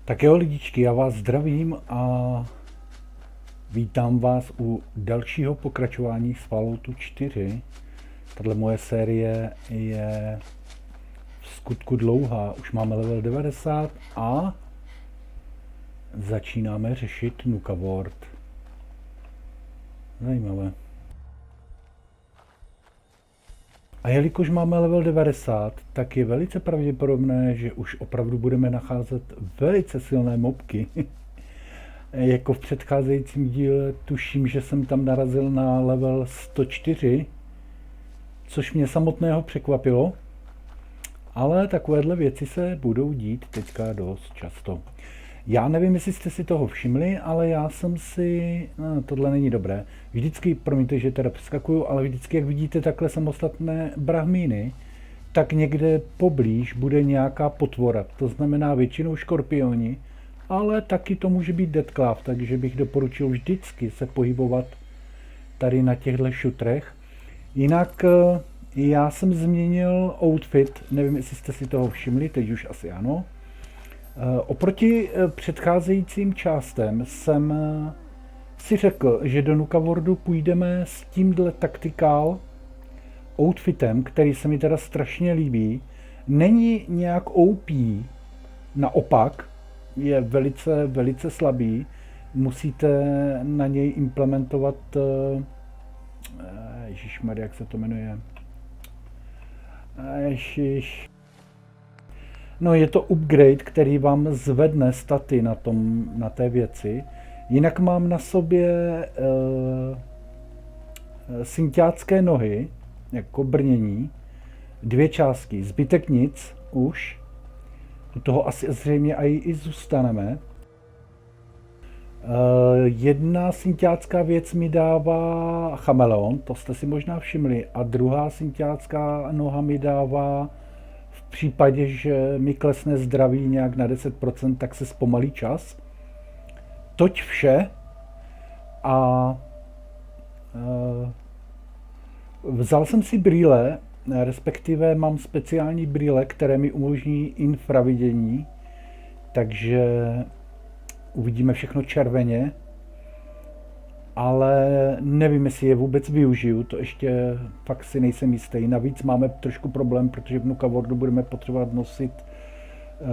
Tak jo, lidičky, já vás zdravím a vítám vás u dalšího pokračování z Falloutu 4. Tahle moje série je v skutku dlouhá, už máme level 90 a začínáme řešit Nuka World. Zajímavé. A jelikož máme level 90, tak je velice pravděpodobné, že už opravdu budeme nacházet velice silné mobky. Jako v předcházejícím díle tuším, že jsem tam narazil na level 104, což mě samotného překvapilo. Ale takovéhle věci se budou dít teďka dost často. Já nevím, jestli jste si toho všimli, ale já jsem si... No, tohle není dobré. Vždycky, promiňte, že teda přeskakuju, ale vždycky, jak vidíte takhle samostatné brahmíny, tak někde poblíž bude nějaká potvora. To znamená většinou škorpioni, ale taky to může být deathclaw, takže bych doporučil vždycky se pohybovat tady na těchto šutrech. Jinak já jsem změnil outfit, nevím, jestli jste si toho všimli, teď už asi ano. Oproti předcházejícím částem jsem si řekl, že do Nuka Worldu půjdeme s tímhle tactical outfitem, který se mi teda strašně líbí. Není nějak OP, naopak je velice, velice slabý. Musíte na něj implementovat, ježišmarja, jak se to jmenuje? No, je to upgrade, který vám zvedne staty na té věci. Jinak mám na sobě synťácké nohy, jako brnění, 2 částky, zbytek nic už. U toho asi zřejmě i zůstaneme. Jedna synťácká věc mi dává chameleon, to jste si možná všimli, a druhá synťácká noha mi dává v případě, že mi klesne zdraví nějak na 10%, tak se zpomalí čas. Toť vše a vzal jsem si brýle, respektive mám speciální brýle, které mi umožní infravidění, takže uvidíme všechno červeně, ale nevím, jestli je vůbec využiju, to ještě fakt si nejsem jistý. Navíc máme trošku problém, protože v Nuka Worldu budeme potřebovat nosit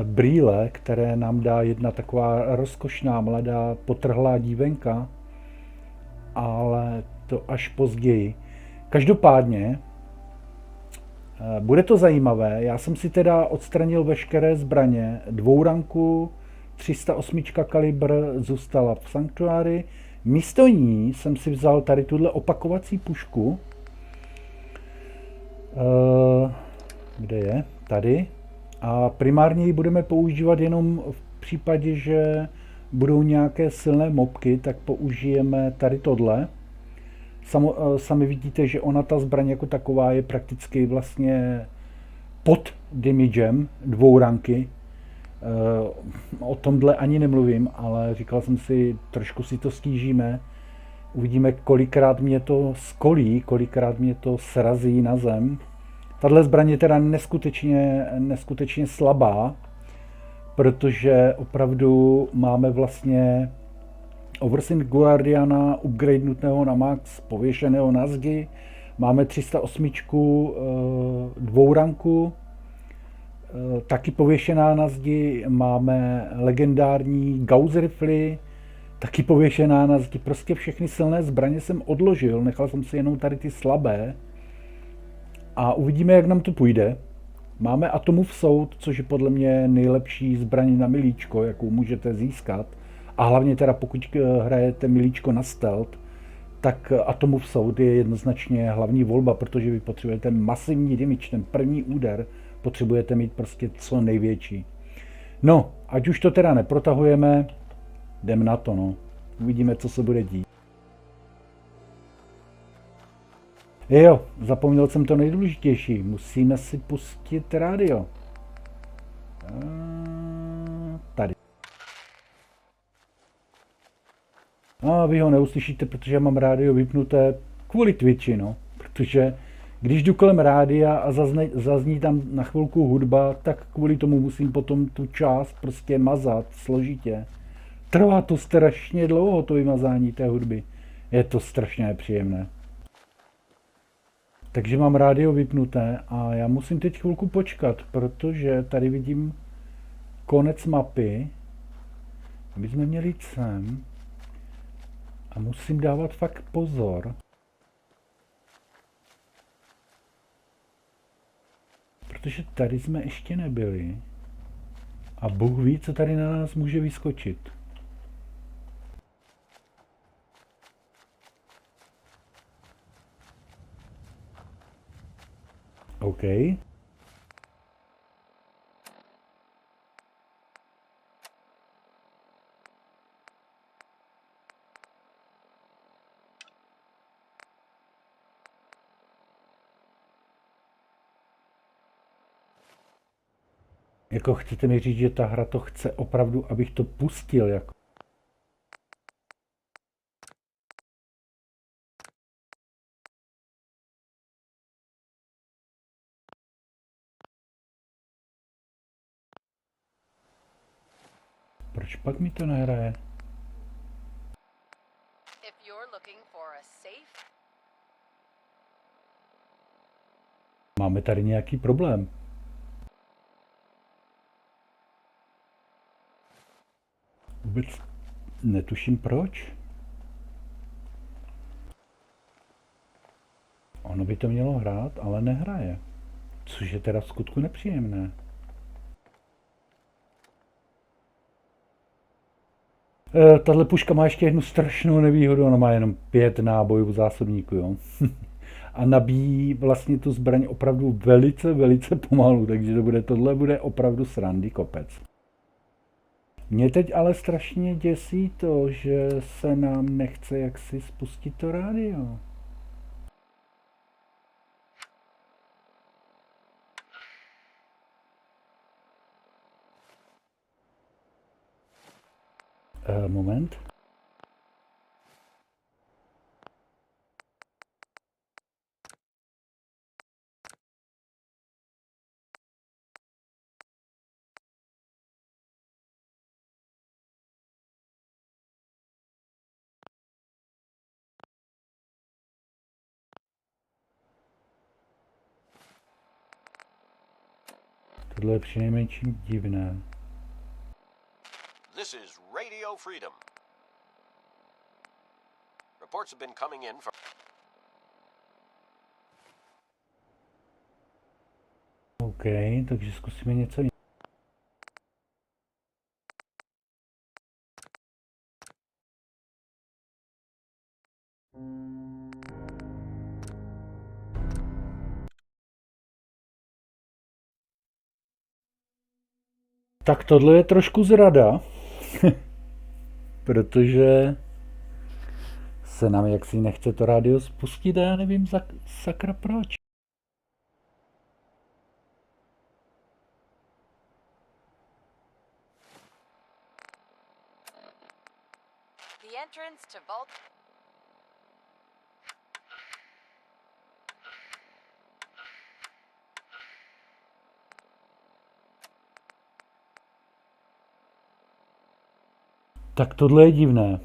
brýle, které nám dá jedna taková rozkošná mladá potrhlá dívenka, ale to až později. Každopádně bude to zajímavé. Já jsem si teda odstranil veškeré zbraně. Dvouranku 308 kalibr zůstala v Sanctuary. Místo ní jsem si vzal tady tuhle opakovací pušku. Kde je? Tady. A primárně ji budeme používat jenom v případě, že budou nějaké silné mobky, tak použijeme tady tohle. Sami vidíte, že ona, ta zbraň jako taková, je prakticky vlastně pod damagem dvouranky. O tomhle ani nemluvím, ale říkal jsem si, trošku si to stížíme. Uvidíme, kolikrát mě to skolí, kolikrát mě to srazí na zem. Tahle zbraň je teda neskutečně slabá, protože opravdu máme vlastně Overseer Guardiana upgradenutého na max, pověšeného na zdi, máme 308 dvouranku, taky pověšená na zdi, máme legendární Gauss rifly, taky pověšená na zdi, prostě všechny silné zbraně jsem odložil, nechal jsem si jenom tady ty slabé a uvidíme, jak nám to půjde. Máme Atomův soud, což je podle mě nejlepší zbraň na milíčko, jakou můžete získat. A hlavně teda pokud hrajete milíčko na stealth, tak Atomův soud je jednoznačně hlavní volba, protože vy potřebujete masivní damage, ten první úder potřebujete mít prostě co největší. No, ať už to teda neprotahujeme, jdem na to, no. Uvidíme, co se bude dít. Jo, zapomněl jsem to nejdůležitější, musíme si pustit rádio. Tady. A vy ho neuslyšíte, protože já mám rádio vypnuté kvůli Twitchi, no. Protože Když jdu kolem rádia a zazní tam na chvilku hudba, tak kvůli tomu musím potom tu část prostě mazat složitě. Trvá to strašně dlouho, to vymazání té hudby. Je to strašně nepříjemné. Takže mám rádio vypnuté a já musím teď chvilku počkat, protože tady vidím konec mapy. My jsme měli jít sem a musím dávat fakt pozor. Protože tady jsme ještě nebyli a Bůh ví, co tady na nás může vyskočit. OK. Jako chcete mi říct, že ta hra to chce opravdu, abych to pustil, jako. Proč pak mi to nehraje? Máme tady nějaký problém. Vůbec netuším proč. Ono by to mělo hrát, ale nehraje. Což je teda v skutku nepříjemné. Tahle puška má ještě jednu strašnou nevýhodu, ona má jenom 5 nábojů v zásobníku, jo. A nabíjí vlastně tu zbraň opravdu velice, velice pomalu, takže tohle bude opravdu srandy kopec. Mě teď ale strašně děsí to, že se nám nechce jaksi spustit to rádio. Moment. Tohle je přinejmenším divné. This is Radio Freedom. Reports have been coming in from... OK, takže zkusíme něco jiného. Tak tohle je trošku zrada, protože se nám jaksi nechce to rádio spustit a já nevím sakra proč. The entrance to Vault. Tak tohle je divné.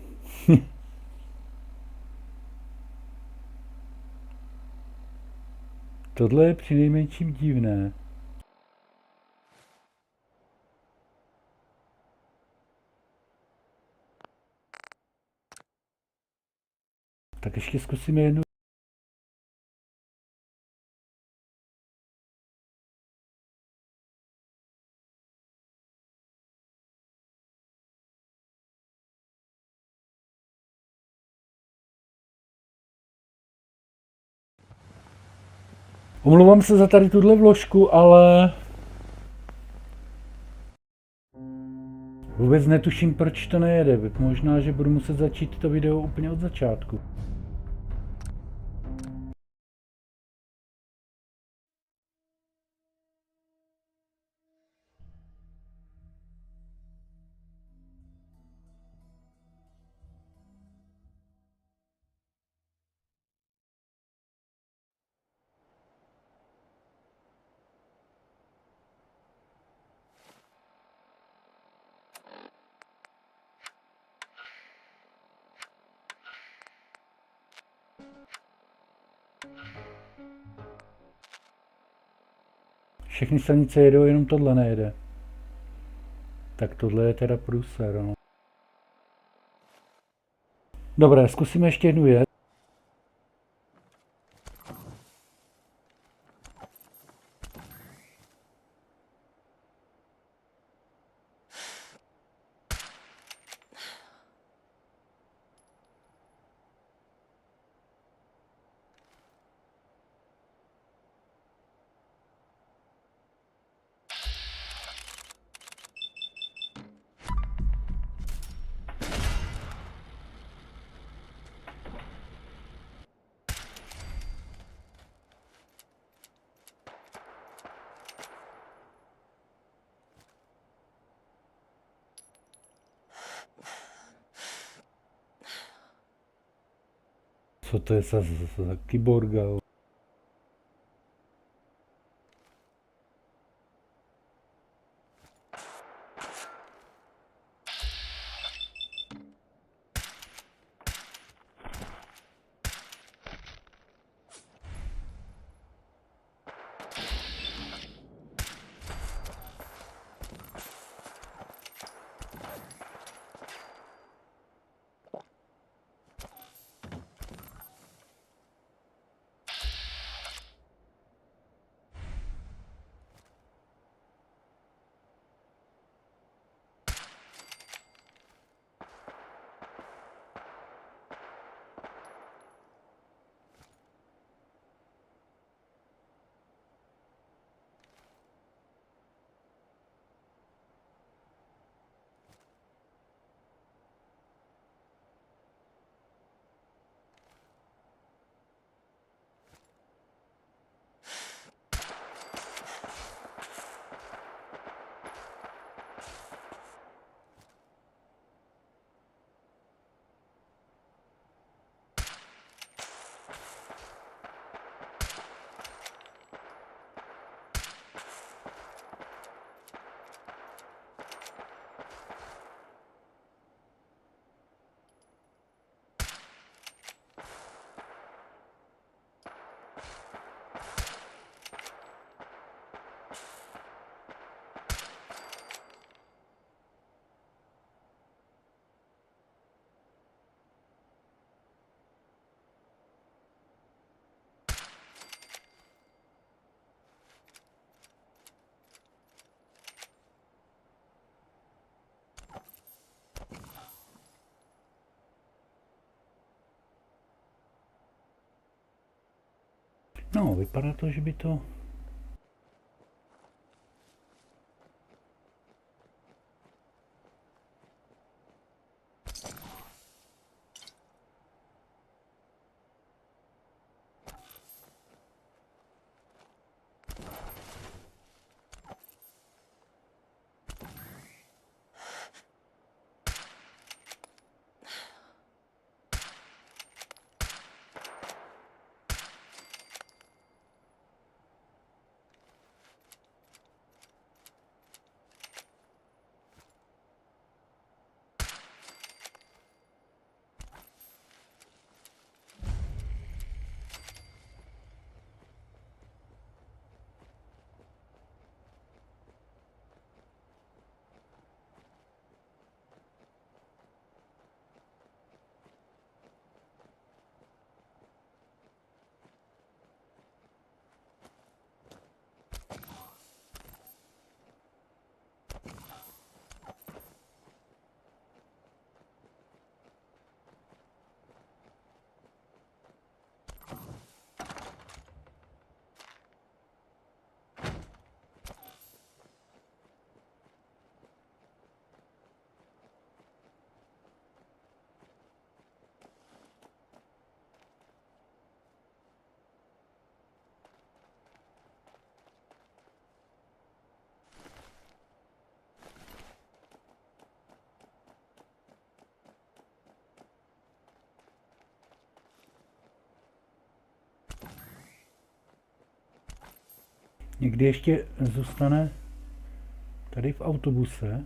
Tohle je přinejmenším divné. Tak ještě zkusíme jednu. Omlouvám se za tady tuhle vložku, ale vůbec netuším, proč to nejede. Možná, že budu muset začít to video úplně od začátku. Všechny stanice jedou, jenom tohle nejede. Tak tohle je teda průser, no. Dobré, zkusíme ještě jednu jet. Co to je za kyborga? No, vypadá to, že by to... Někdy ještě zůstane tady v autobuse,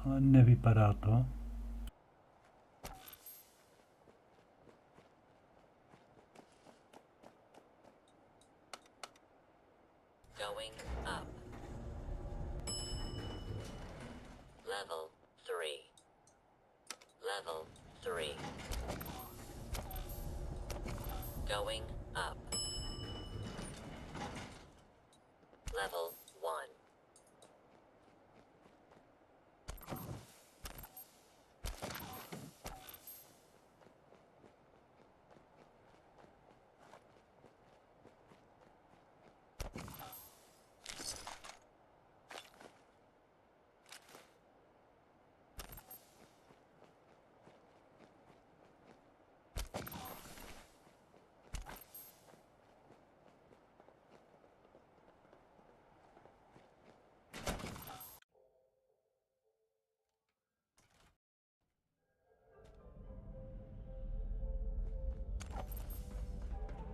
ale nevypadá to. Going up. Level 1.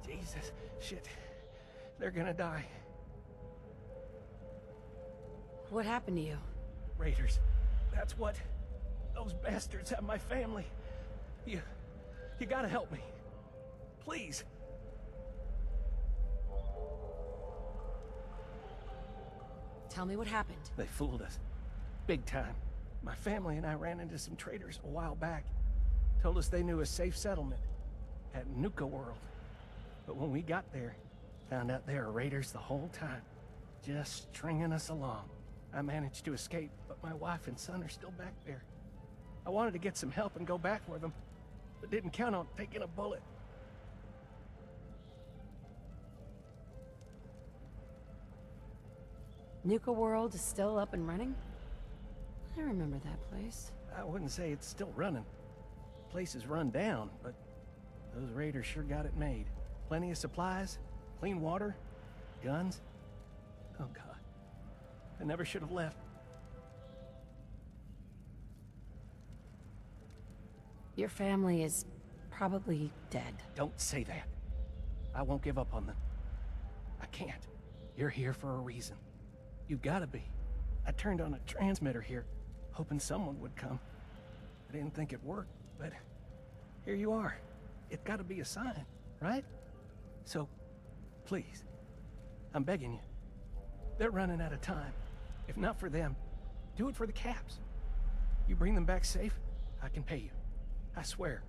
Jesus, shit. They're gonna die. What happened to you? Raiders. That's what. Those bastards have my family. You gotta help me. Please. Tell me what happened. They fooled us. Big time. My family and I ran into some traders a while back. Told us they knew a safe settlement at Nuka World. But when we got there, found out they were raiders the whole time. Just stringing us along. I managed to escape, but my wife and son are still back there. I wanted to get some help and go back for them, but didn't count on taking a bullet. Nuka World is still up and running? I remember that place. I wouldn't say it's still running. The place is run down, but those raiders sure got it made. Plenty of supplies, clean water, guns. Oh God, I never should have left. Your family is probably dead. Don't say that. I won't give up on them. I can't. You're here for a reason. You gotta be. I turned on a transmitter here, hoping someone would come. I didn't think it'd work, but here you are. It's gotta be a sign, right? So, please, I'm begging you. They're running out of time. If not for them, do it for the Caps. You bring them back safe, I can pay you. I swear.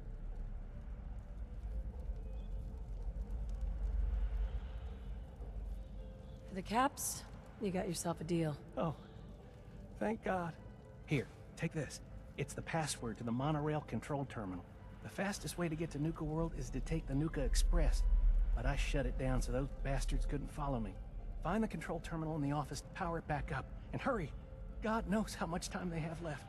For the Caps, you got yourself a deal. Oh, thank God. Here, take this. It's the password to the monorail control terminal. The fastest way to get to Nuka World is to take the Nuka Express, but I shut it down so those bastards couldn't follow me. Find the control terminal in the office, power it back up, and hurry. God knows how much time they have left.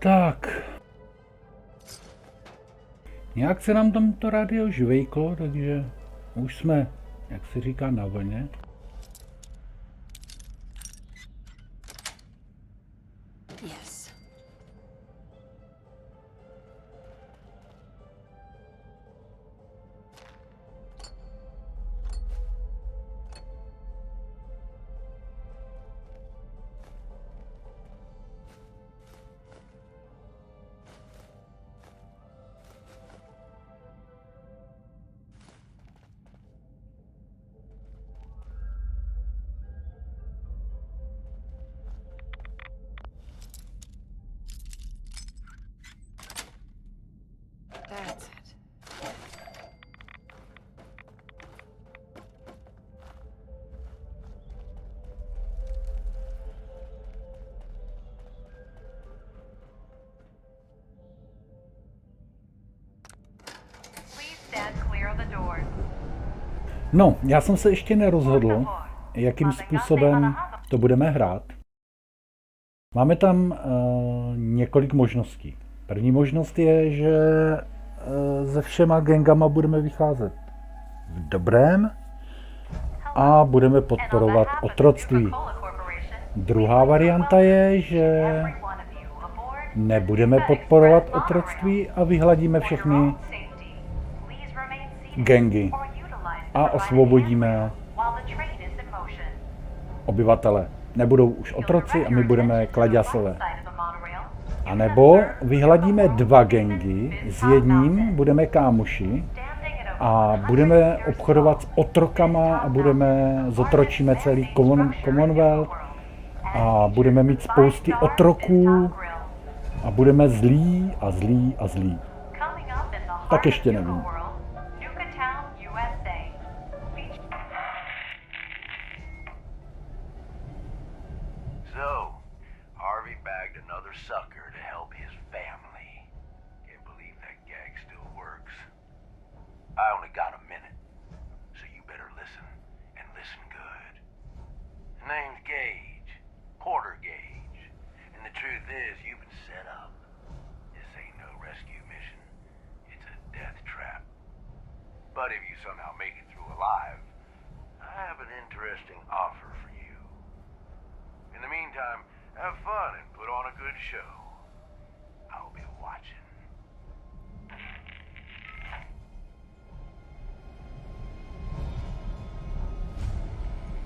Tak. Nějak se nám tam to rádio žvejklo, takže už jsme, jak se říká, na vlně. Yes. No, já jsem se ještě nerozhodl, jakým způsobem to budeme hrát. Máme tam několik možností. První možnost je, že se všema gangama budeme vycházet v dobrém a budeme podporovat otroctví. Druhá varianta je, že nebudeme podporovat otroctví a vyhladíme všechny gangy a osvobodíme obyvatele. Nebudou už otroci a my budeme kladěsové. A nebo vyhladíme dva gangy, s jedním budeme kámoši a budeme obchodovat s otrokama a zotročíme celý Commonwealth a budeme mít spousty otroků a budeme zlí a zlí a zlí. Tak ještě nevím. So, Harvey bagged another sucker to help his family. Can't believe that gag still works. I only got a minute, so you better listen, and listen good. His name's Gage, Porter Gage, and the truth is you've been set up. This ain't no rescue mission. It's a death trap. But if you somehow make it through alive, I have an interesting offer for you. In the meantime, have fun and put on a good show. I'll be watching.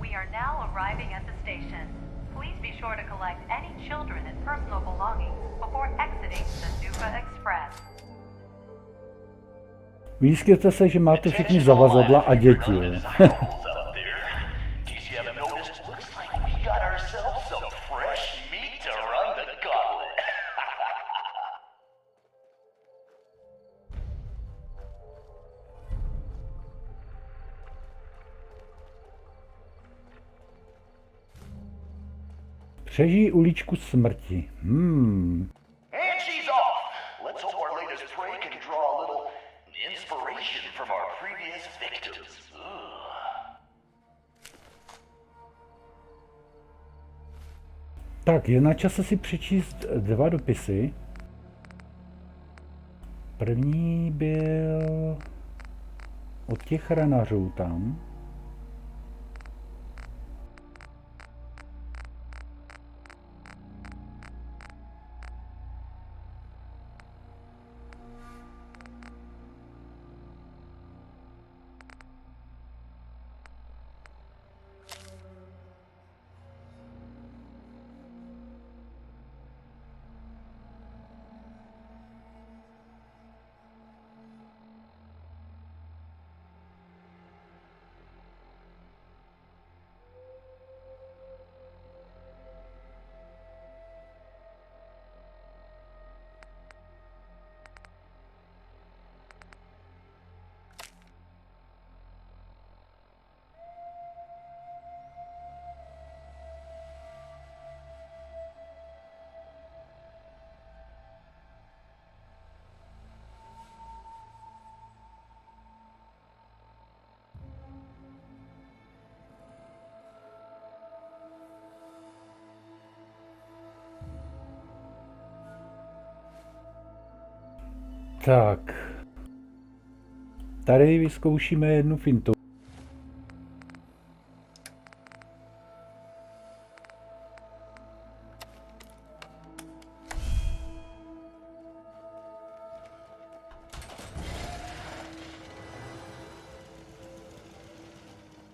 We are now arriving at the station. Please be sure to collect any children and personal belongings before exiting the Nuka Express. Ujistěte se, že máte všechny zavazadla a děti. Přežij uličku smrti. And she's off. Let's hope our latest prey can draw a little inspiration from our previous victims. Tak, je na čase si přečíst dva dopisy. První byl od těch ranařů tam. Tak. Tady vyzkoušíme jednu fintu.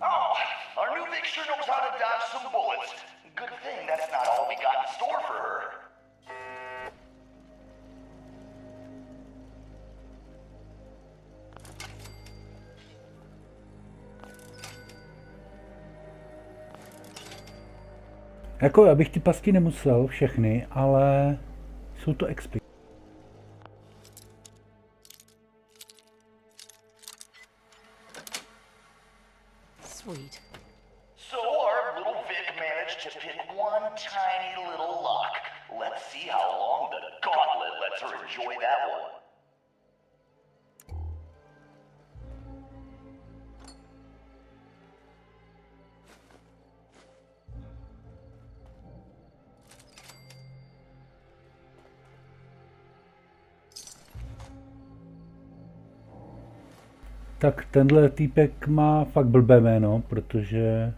Oh, our new Vic sure knows how to dodge some bullets. Good thing that's not all we got in store for her. Jako, abych ty pasky nemusel všechny, ale jsou to expy. Sweet. So our little Vic managed to pick one tiny little lock. Let's see how long the gauntlet lets her enjoy that one. Tak tenhle týpek má fakt blbé jméno, protože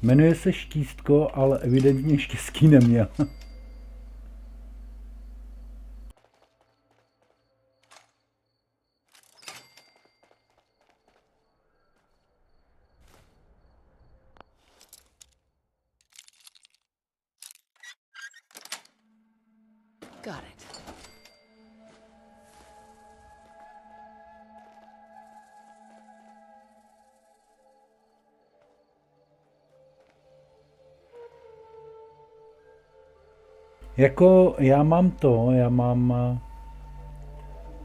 jmenuje se Štístko, ale evidentně štěstí neměl. Got it. Jako já mám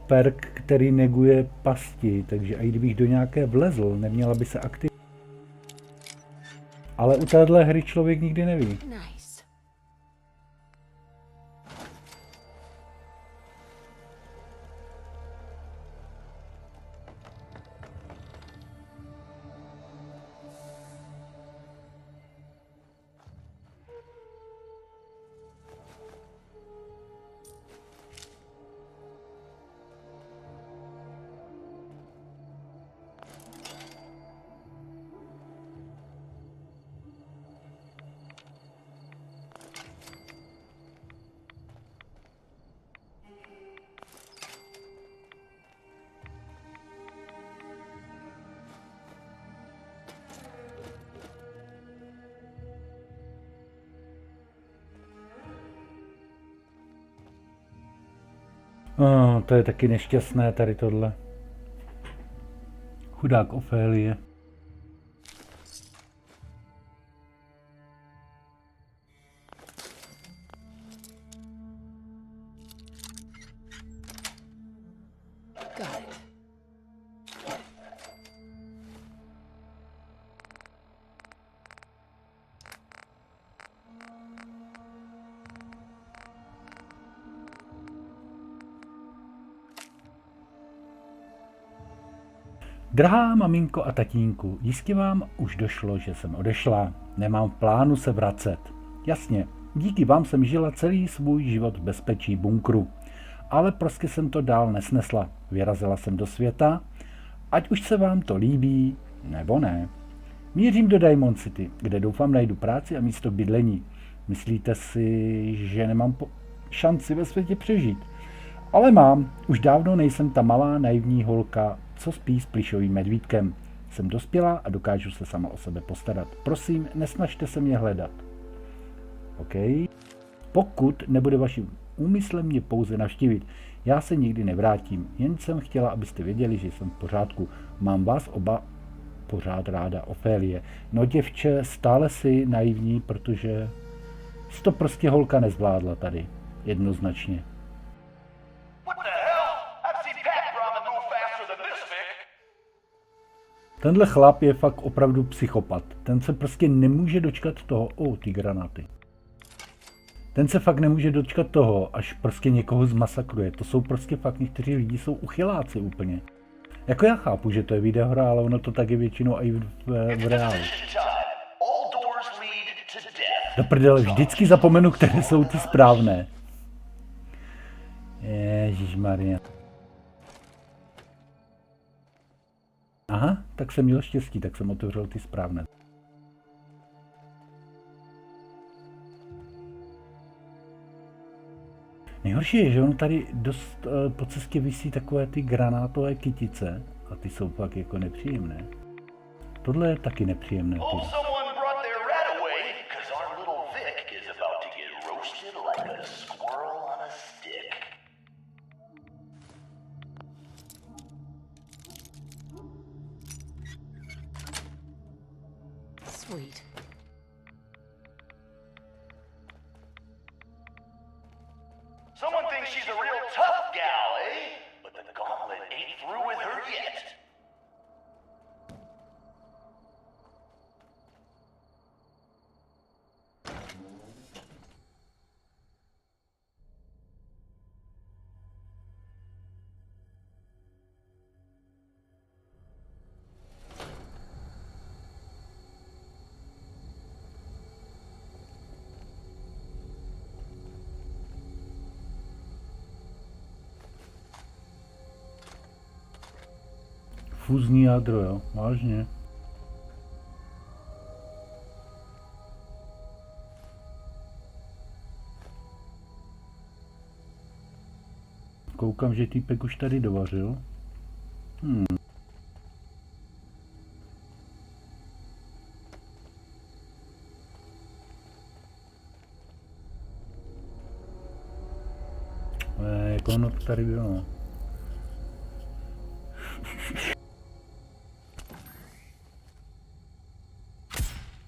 perk, který neguje pasti, takže i kdybych do nějaké vlezl, neměla by se aktivovat. Ale u téhle hry člověk nikdy neví. Nice. To je taky nešťastné tady tohle. Chudák Ofélie. Got it. Drahá maminko a tatínku, jistě vám už došlo, že jsem odešla. Nemám v plánu se vracet. Jasně, díky vám jsem žila celý svůj život v bezpečí bunkru. Ale prostě jsem to dál nesnesla. Vyrazila jsem do světa, ať už se vám to líbí, nebo ne. Mířím do Diamond City, kde doufám najdu práci a místo bydlení. Myslíte si, že nemám šanci ve světě přežít? Ale mám, už dávno nejsem ta malá naivní holka, co spí s plyšovým medvídkem. Jsem dospělá a dokážu se sama o sebe postarat. Prosím, nesnažte se mě hledat. OK. Pokud nebude vaším úmyslem mě pouze navštívit, já se nikdy nevrátím. Jen jsem chtěla, abyste věděli, že jsem v pořádku. Mám vás oba pořád ráda, Ofélie. No děvče, stále si naivní, protože jsi to prostě holka nezvládla tady. Jednoznačně. Tenhle chlap je fakt opravdu psychopat. Ten se prostě nemůže dočkat toho, ty granáty. Ten se fakt nemůže dočkat toho, až prostě někoho zmasakruje. To jsou prostě fakt, někteří lidi jsou uchyláci úplně. Jako já chápu, že to je videohra, ale ono to tak je většinou i v reálu. Do prdele, vždycky zapomenu, které jsou ty správné. Ježišmarja. Aha, tak jsem měl štěstí, tak jsem otevřel ty správné. Nejhorší je, že on tady dost po cestě visí takové ty granátové kytice a ty jsou fakt jako nepříjemné. Tohle je taky nepříjemné. Sweet. Someone thinks she's a real tough gal, eh? But the gauntlet ain't through with her yet. Fúzní jádro, jo, vážně. Koukám, že týpek už tady dovařil. Jak ono to tady bylo.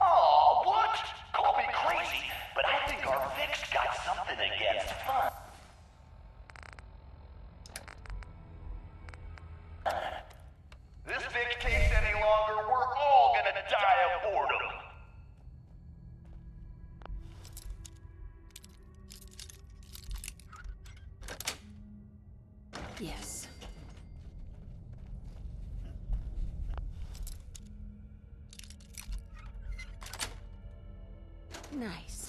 Oh, what? Call me crazy, but I think our Vic's got something against fun. This Vic takes any longer, we're all gonna die of boredom. Yes. Nice.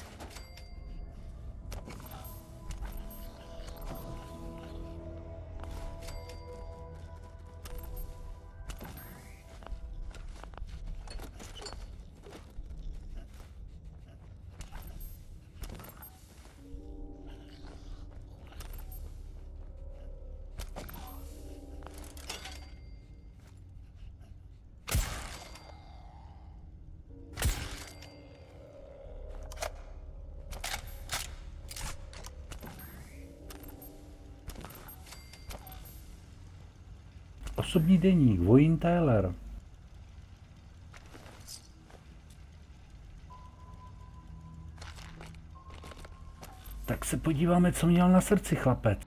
Osobní deník, Wayne Tyler. Tak se podíváme, co měl na srdci chlapec.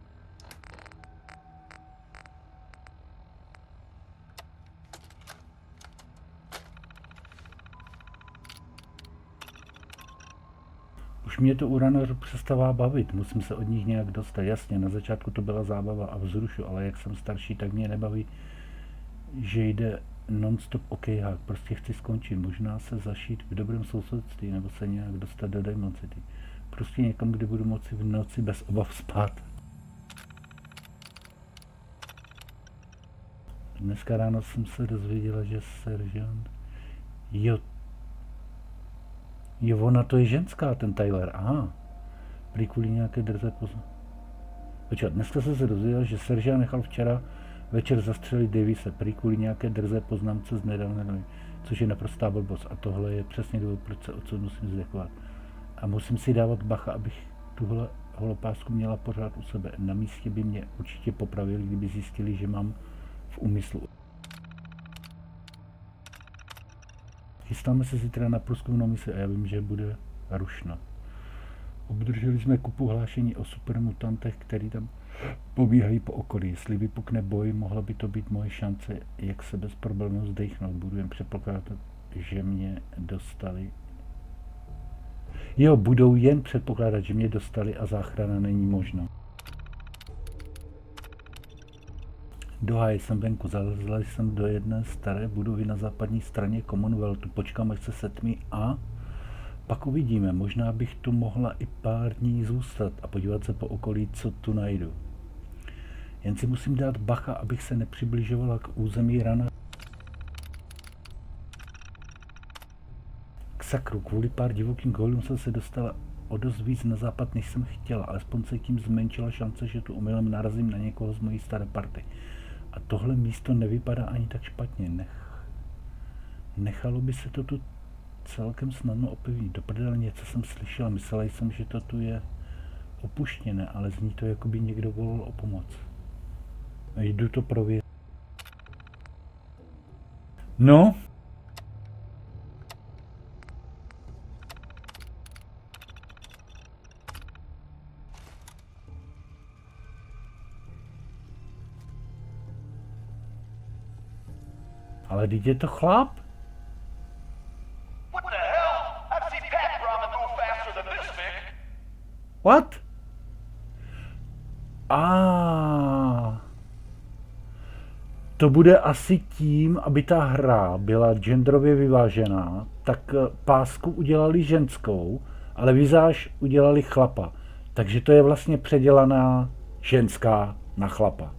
Už mě to u runnerů přestává bavit, musím se od nich nějak dostat. Jasně, na začátku to byla zábava a vzrušu, ale jak jsem starší, tak mě nebaví, že jde non-stop okejhák. Prostě chci skončit, možná se zašít v dobrém sousedství, nebo se nějak dostat do Diamond City. Prostě někam, kde budu moci v noci bez obav spát. Dneska ráno jsem se dozvěděla, že seržant... Jo, ona to je ženská, ten Tyler, aha. Prý kvůli nějaké drze Počkat, dneska jsem se dozvěděl, že seržant nechal včera večer zastřelit Davise, prý kvůli nějaké drze poznámce z nedávné doby, což je naprostá blbost a tohle je přesně důvod, proč se odsud musím zdechovat. A musím si dávat bacha, abych tuhle holopásku měla pořád u sebe. Na místě by mě určitě popravili, kdyby zjistili, že mám v úmyslu. Chystáme se zítra na průzkumnou misi a já vím, že bude rušno. Obdrželi jsme kupu hlášení o supermutantech, který tam pobíhají po okolí. Jestli vypukne boj, mohla by to být moje šance, jak se bez problémů zdechnout. Budu jen předpokládat, že mě dostali. Jo, budou jen předpokládat, že mě dostali a záchrana není možná. Do háje jsem venku, zalezla jsem do jedné staré budovy na západní straně Commonwealthu. Počkám, až se setmí a pak uvidíme. Možná bych tu mohla i pár dní zůstat a podívat se po okolí, co tu najdu. Jen si musím dát bacha, abych se nepřibližovala k území rana. K sakru, kvůli pár divokým golům jsem se dostala o dost víc na západ, než jsem chtěla. Alespoň se tím zmenšila šance, že tu omylem narazím na někoho z mojí staré party. A tohle místo nevypadá ani tak špatně. Nechalo by se to tu celkem snadno opevnit. Do prdele něco jsem slyšela. Myslela jsem, že to tu je opuštěné, ale zní to, jako by někdo volal o pomoc. Jdu to prověřit. No? Ale teď je to chlap? What the hell? I've seen Pat Ramen move faster than this, Vic. What? To bude asi tím, aby ta hra byla genderově vyvážená, tak pásku udělali ženskou, ale vizáž udělali chlapa. Takže to je vlastně předělaná ženská na chlapa.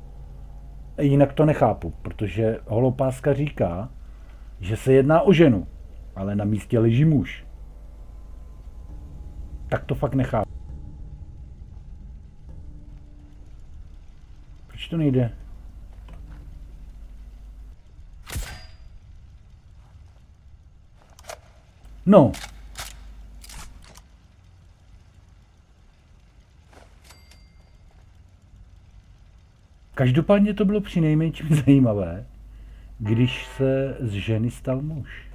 jinak to nechápu, protože holopáska říká, že se jedná o ženu, ale na místě leží muž. Tak to fakt nechápu. Proč to nejde? No. Každopádně to bylo přinejmenším zajímavé, když se z ženy stal muž.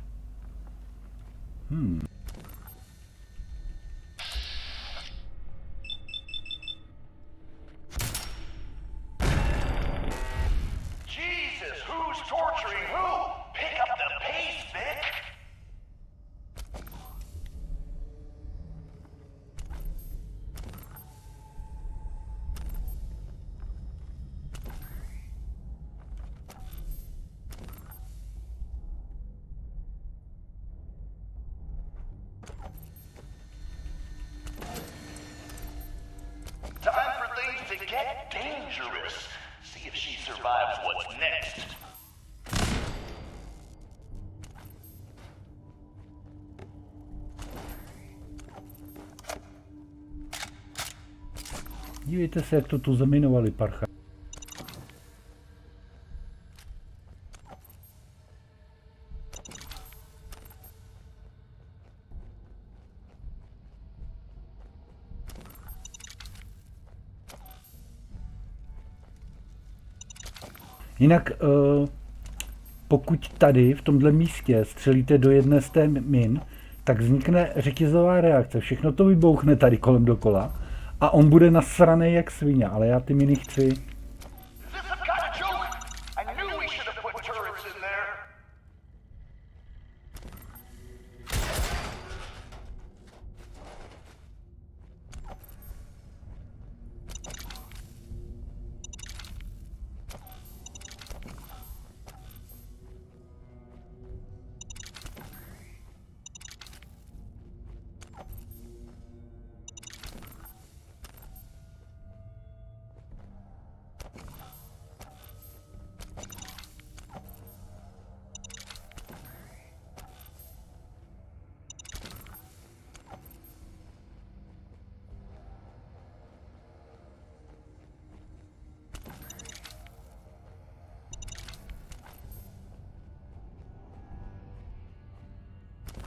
Jesus, who's torturing who? Pick up the pace, Vic! Time for things to get dangerous. See if she survives what's next. Dívejte se, jak to tu zaminovali, parcha. Jinak, pokud tady v tomhle místě střelíte do jedné z té min, tak vznikne řetězová reakce. Všechno to vybouchne tady kolem dokola a on bude nasranej jak svině, ale já ty miny chci. Is this some kind of joke? I knew we should have put turrets in there.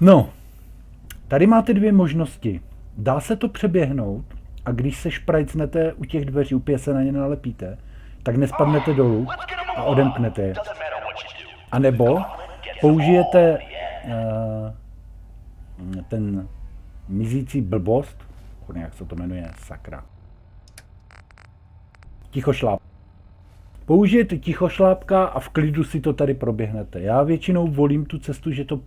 No, tady máte dvě možnosti. Dá se to přeběhnout a když se šprajcnete u těch dveří, úplně se na ně nalepíte, tak nespadnete dolů a odemknete je. A nebo použijete ten mizící blbost, jak se to jmenuje, sakra. Tichošláp. Použijete tichošlápka a v klidu si to tady proběhnete. Já většinou volím tu cestu, že to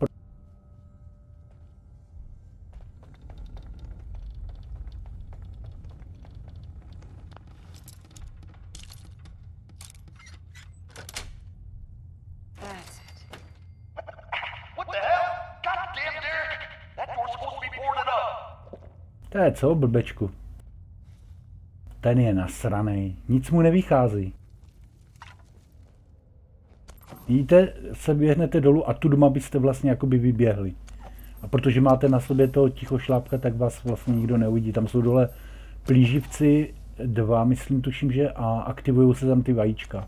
That's it. What the hell? Goddamn, Derek! That door's supposed to be boarded up. To je co, blbečku? Ten je nasranej, nic mu nevychází. Vidíte, se běhnete dolů a tu doma byste vlastně jakoby vyběhli. A protože máte na sobě toho tichošlápka, tak vás vlastně nikdo neuvidí. Tam jsou dole plíživci, 2, myslím, tuším, že, a aktivují se tam ty vajíčka.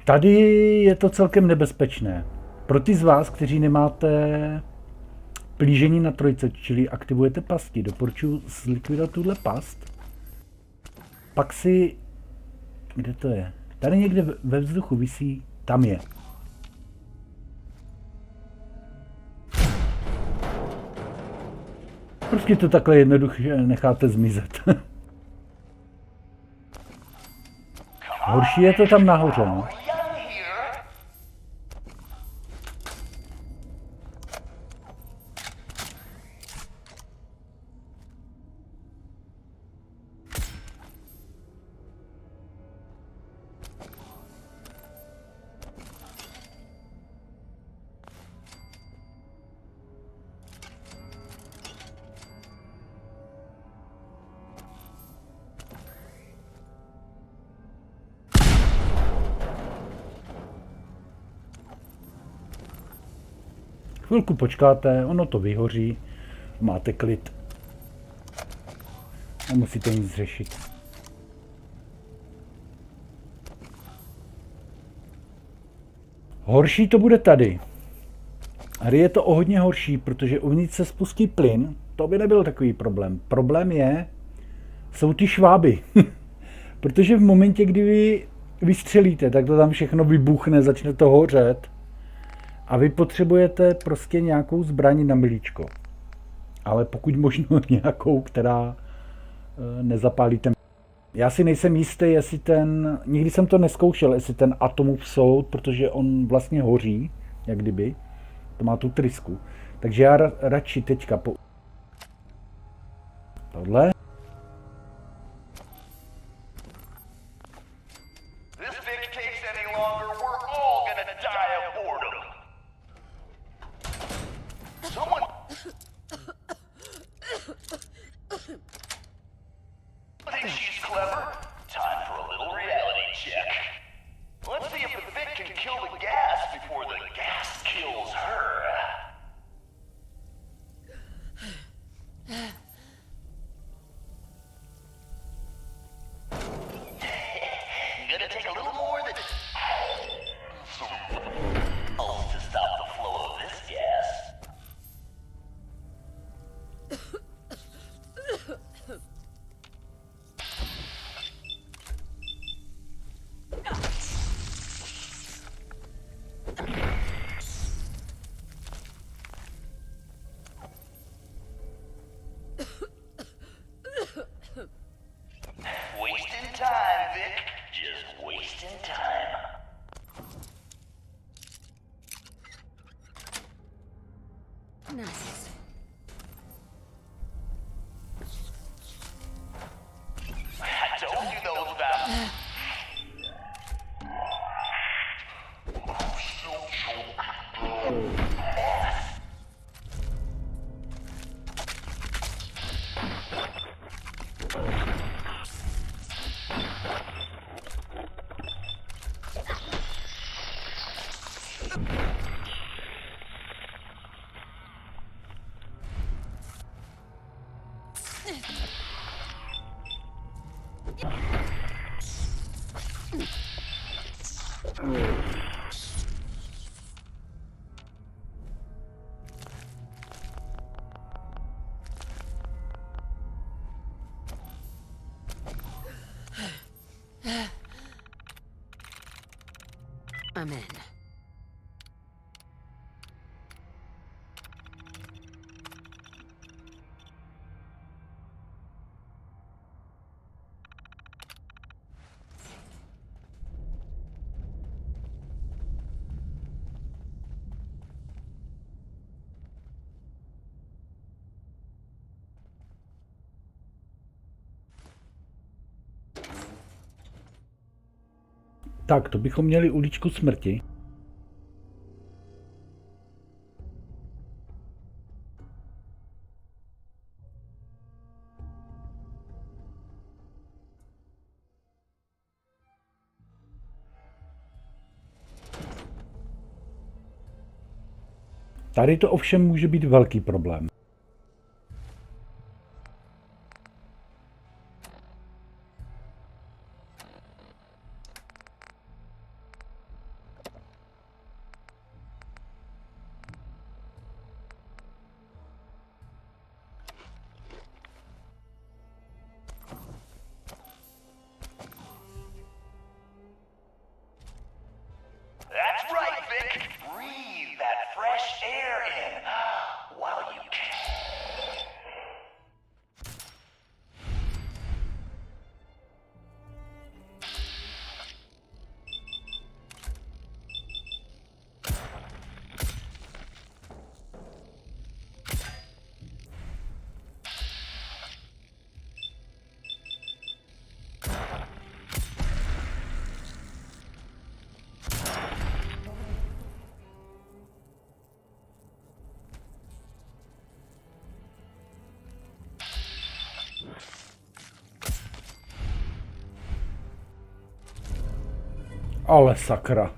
Tady je to celkem nebezpečné. Pro ty z vás, kteří nemáte plížení na trojce, čili aktivujete pasti, doporučuji zlikvidovat tuhle past. Pak si... Kde to je? Tady někde ve vzduchu visí, tam je. Prostě to takhle jednoduše necháte zmizet. Horší je to tam nahoře, no. Chvilku počkáte, ono to vyhoří, máte klid. Nemusíte nic řešit. Horší to bude tady. Tady je to o hodně horší, protože uvnitř se spustí plyn. To by nebyl takový problém. Problém jsou ty šváby. Protože v momentě, kdy vy vystřelíte, tak to tam všechno vybuchne, začne to hořet. A vy potřebujete prostě nějakou zbraň na milíčko. Ale pokud možno nějakou, která nezapálí ten. Já si nejsem jistý, jestli nikdy jsem to neskoušel, jestli ten atomův soud, protože on vlastně hoří, jak kdyby. To má tu trysku. Takže já radši teďka tohle. This bitch takes any longer, we're all gonna die of boredom. Someone think she's clever? Time for a little reality check. Let's see if the Vic can kill the gas before the gas kills her. Gonna take a little more than pulse to stop the flow of this gas. Wasting time, Vic. Just wasting time. Nice. I told you those about. I'm in. Tak, to bychom měli uličku smrti. Tady to ovšem může být velký problém. That's right, Vic. Breathe that fresh air in while you can. Ale sakra.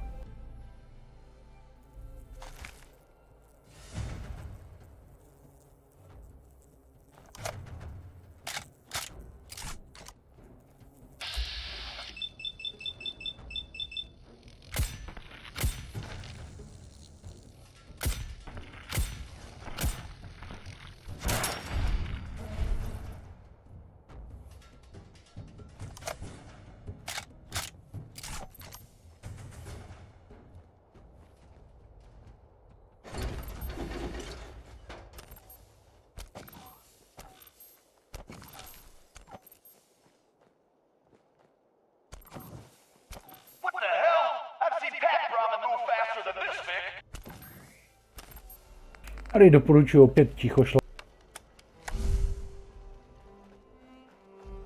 probably move faster than this, Vic. Tady doporučuji opět ticho šla.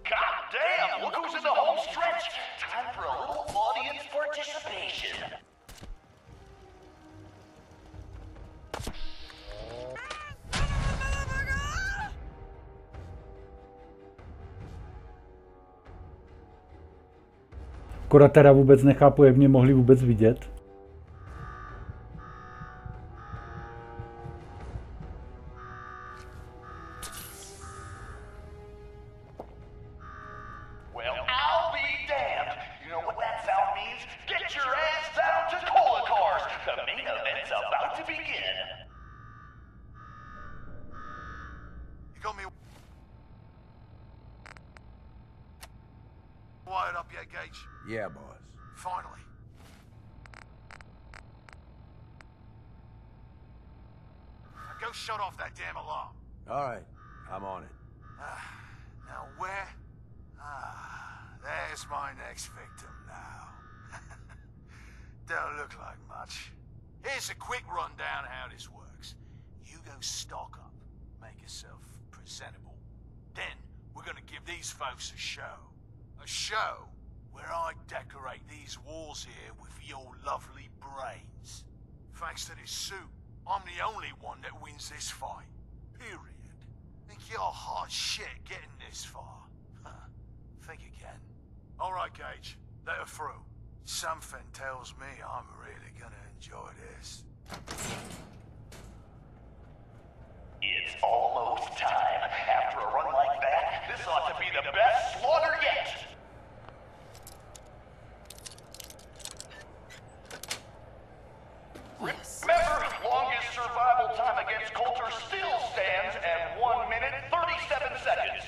God damn, look who's in the home stretch. Time for a little audience participation. Akorát teda vůbec nechápu, jak mě mohli vůbec vidět. Well, I'll be damned. You know what that sound means? Get your ass down to cola cars. The main event's about to begin. You got me wired up yet, Gage? Yeah, boss. Finally. Now go shut off that damn alarm. All right, I'm on it. Now where? There's my next victim now. Don't look like much. Here's a quick rundown how this works. You go stock up, make yourself presentable. Then we're gonna give these folks a show. A show where I decorate these walls here with your lovely brains. Thanks to this suit, I'm the only one that wins this fight. Period. Think you're hot shit getting this far? Huh. Think again. All right, Gage. Let her through. Something tells me I'm really gonna enjoy this. It's almost time. After a run like that, this ought to be the best slaughter yet. Yes. Remember, longest survival time against Coulter still stands at 1 minute 37 seconds.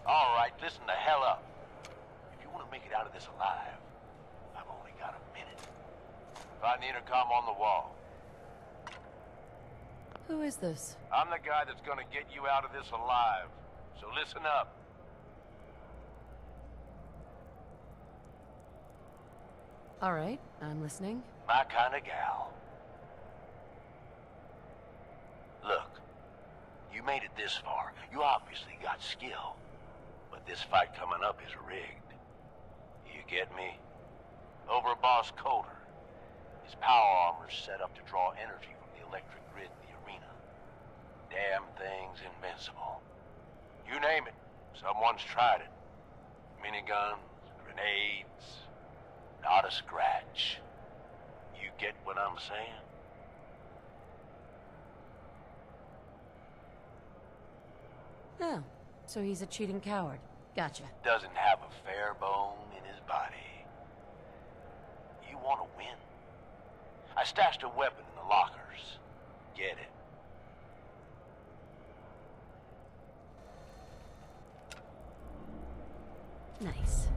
All right, listen the hell up. If you want to make it out of this alive, I've only got a minute. Find the intercom on the wall. Who is this? I'm the guy that's gonna get you out of this alive. So listen up. All right, I'm listening. My kind of gal. Look, you made it this far. You obviously got skill. But this fight coming up is rigged. You get me? Over Boss Coulter. His power armor's set up to draw energy from the electric grid in the arena. Damn thing's invincible. You name it, someone's tried it. Miniguns, grenades, not a scratch. You get what I'm saying? Oh, so he's a cheating coward. Gotcha. Doesn't have a fair bone in his body. You want to win? I stashed a weapon in the lockers. Get it. Nice.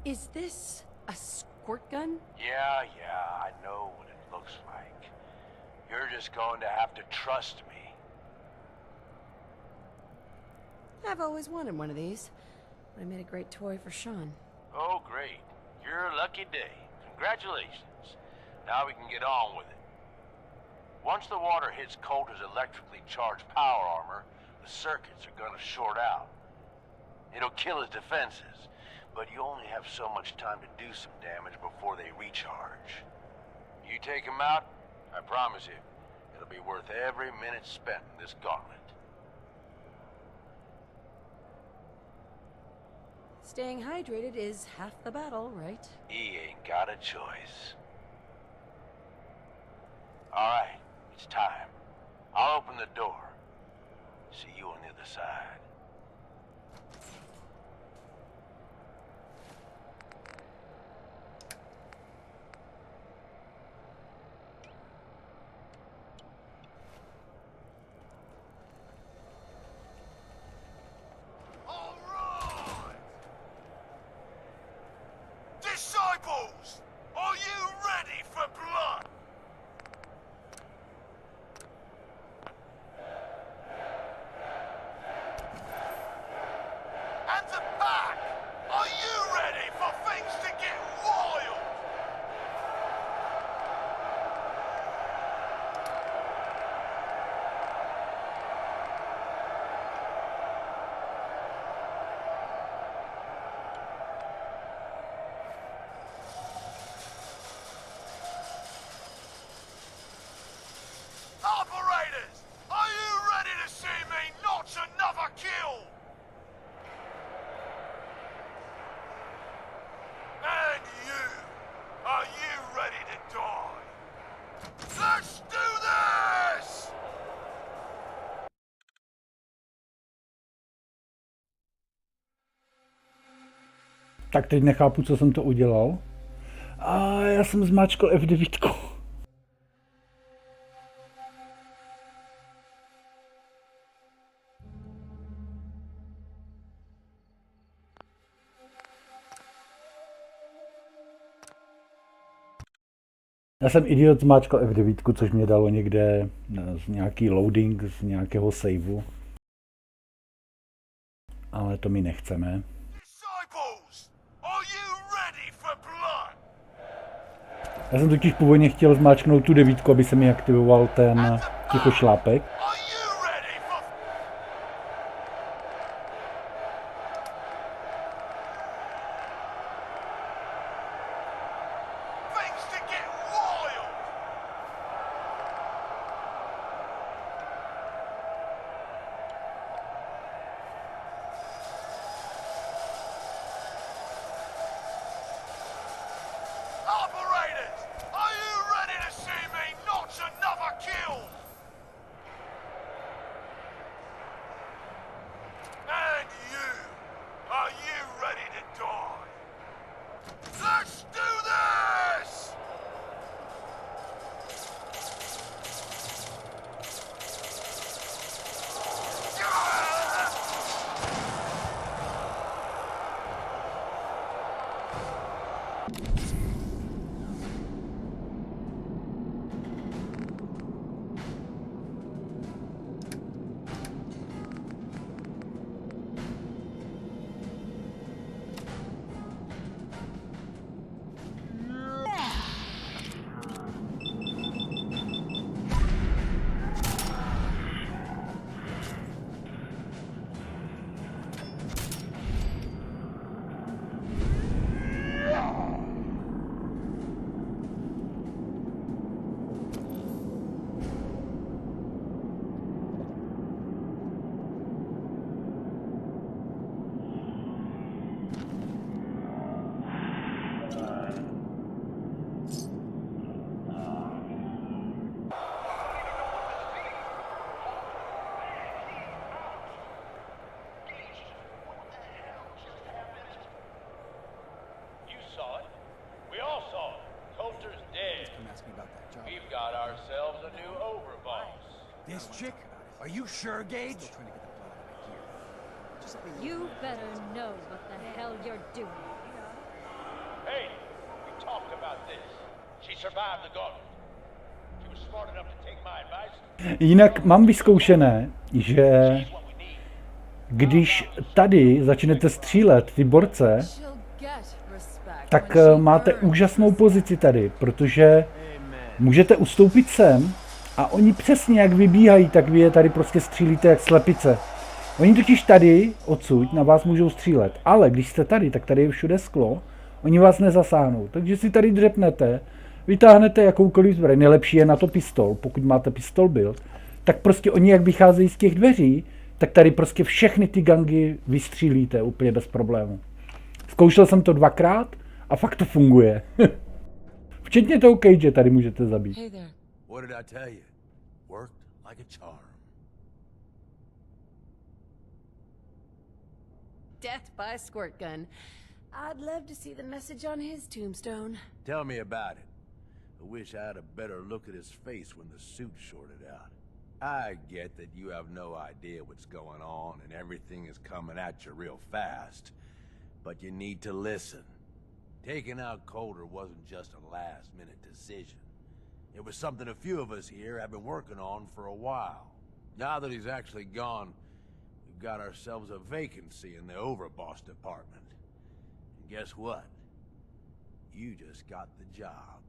Is this a squirt gun? Yeah, I know what it looks like. You're just going to have to trust me. I've always wanted one of these. I made a great toy for Sean. Oh, great. You're a lucky day. Congratulations. Now we can get on with it. Once the water hits Coulter's electrically charged power armor, the circuits are gonna short out. It'll kill his defenses, but you only have so much time to do some damage before they recharge. You take him out, I promise you, it'll be worth every minute spent in this gauntlet. Staying hydrated is half the battle, right? He ain't got a choice. Alright, it's time. I'll open the door. See you on the other side. All right! Disciples, are you ready for blood? Operators, are you ready to see me notch another kill? And you, are you ready to die? Let's do this! Tak teď nechápu, co jsem to udělal. A já jsem zmáčkl F9. Já jsem idiot, zmáčkl F9, což mě dalo někde z nějaký loading, z nějakého saveu. Ale to my nechceme. Disciples, are you ready for blood? Já jsem totiž původně chtěl zmáčknout tu 9, aby se mi aktivoval ten tichošlápek. Are you ready for... things to get wild? Operators, are you ready to see me notch another kill? And you, are you ready to die? Let's do this! You saw it. We all saw it. Coulter's dead. Come ask me about that job. We've got ourselves a new overboss. This chick? Are you sure, Gage? Still trying to get the blood out of here. Just let me You better know what the hell you're doing. Hey, we talked about this. She survived the gauntlet. She was smart enough to take my advice. Jinak mám vyzkoušené, že She's what we need. když tady začnete střílet ty borce, She'll get respect tak when she máte earns úžasnou pozici tady, protože můžete ustoupit sem a oni přesně jak vybíhají, tak vy je tady prostě střílíte jak slepice. Oni totiž tady odsud na vás můžou střílet, ale když jste tady, tak tady je všude sklo, oni vás nezasáhnou. Takže si tady dřepnete, vytáhnete jakoukoliv zbraň, nejlepší je na to pistol, pokud máte pistol build, tak prostě oni jak vycházejí z těch dveří, tak tady prostě všechny ty gangy vystřílíte úplně bez problému. Zkoušel jsem to 2krát a fakt to funguje. Včetně toho Cage tady můžete zabít. Hey there. What did I tell you? Worked like a charm. Death by squirt gun. I'd love to see the message on his tombstone. Tell me about it. I wish I had a better look at his face when the suit shorted out. I get that you have no idea what's going on and everything is coming at you real fast. But you need to listen. Taking out Coulter wasn't just a last-minute decision. It was something a few of us here have been working on for a while. Now that he's actually gone, we've got ourselves a vacancy in the overboss department. And guess what? You just got the job.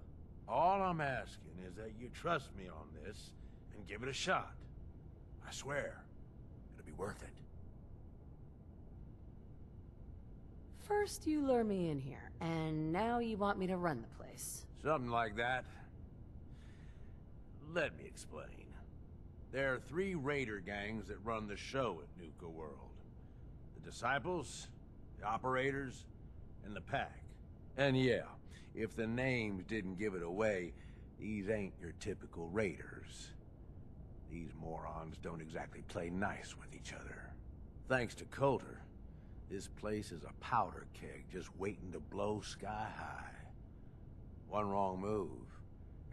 All I'm asking is that you trust me on this and give it a shot. I swear, it'll be worth it. First you lure me in here, and now you want me to run the place. Something like that. Let me explain. There are 3 raider gangs that run the show at Nuka World. The Disciples, the Operators, and the Pack. And yeah, if the names didn't give it away, these ain't your typical raiders. These morons don't exactly play nice with each other. Thanks to Coulter, this place is a powder keg just waiting to blow sky high. One wrong move,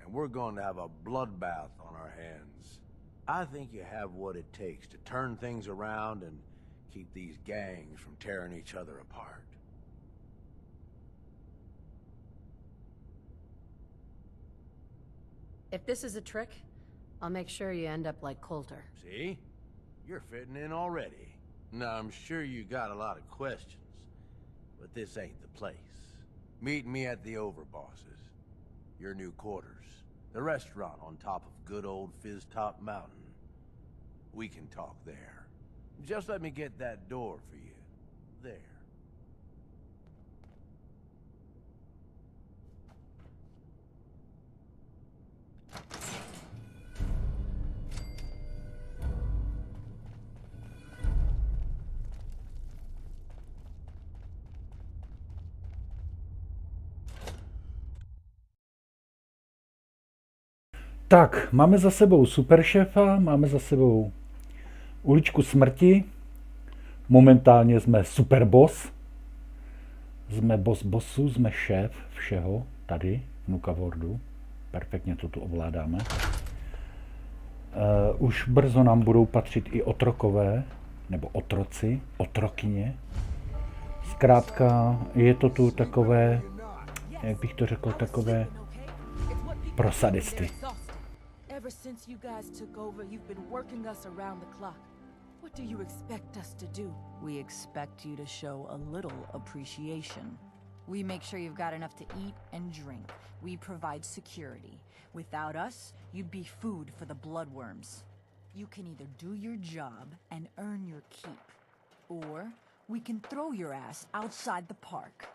and we're going to have a bloodbath on our hands. I think you have what it takes to turn things around and keep these gangs from tearing each other apart. If this is a trick, I'll make sure you end up like Coulter. See? You're fitting in already. Now, I'm sure you got a lot of questions, but this ain't the place. Meet me at the Overbosses, your new quarters, the restaurant on top of good old Fizztop Mountain. We can talk there. Just let me get that door for you. There. Tak, máme za sebou superšéfa, máme za sebou uličku smrti, momentálně jsme superboss, jsme boss bossu, jsme šéf všeho tady v Nuka Worldu, perfektně to tu ovládáme. Už brzo nám budou patřit i otrokové, nebo otroci, otrokyně. Zkrátka je to tu takové, jak bych to řekl, takové pro sadisty. Ever since you guys took over, you've been working us around the clock. What do you expect us to do? We expect you to show a little appreciation. We make sure you've got enough to eat and drink. We provide security. Without us, you'd be food for the bloodworms. You can either do your job and earn your keep, or we can throw your ass outside the park.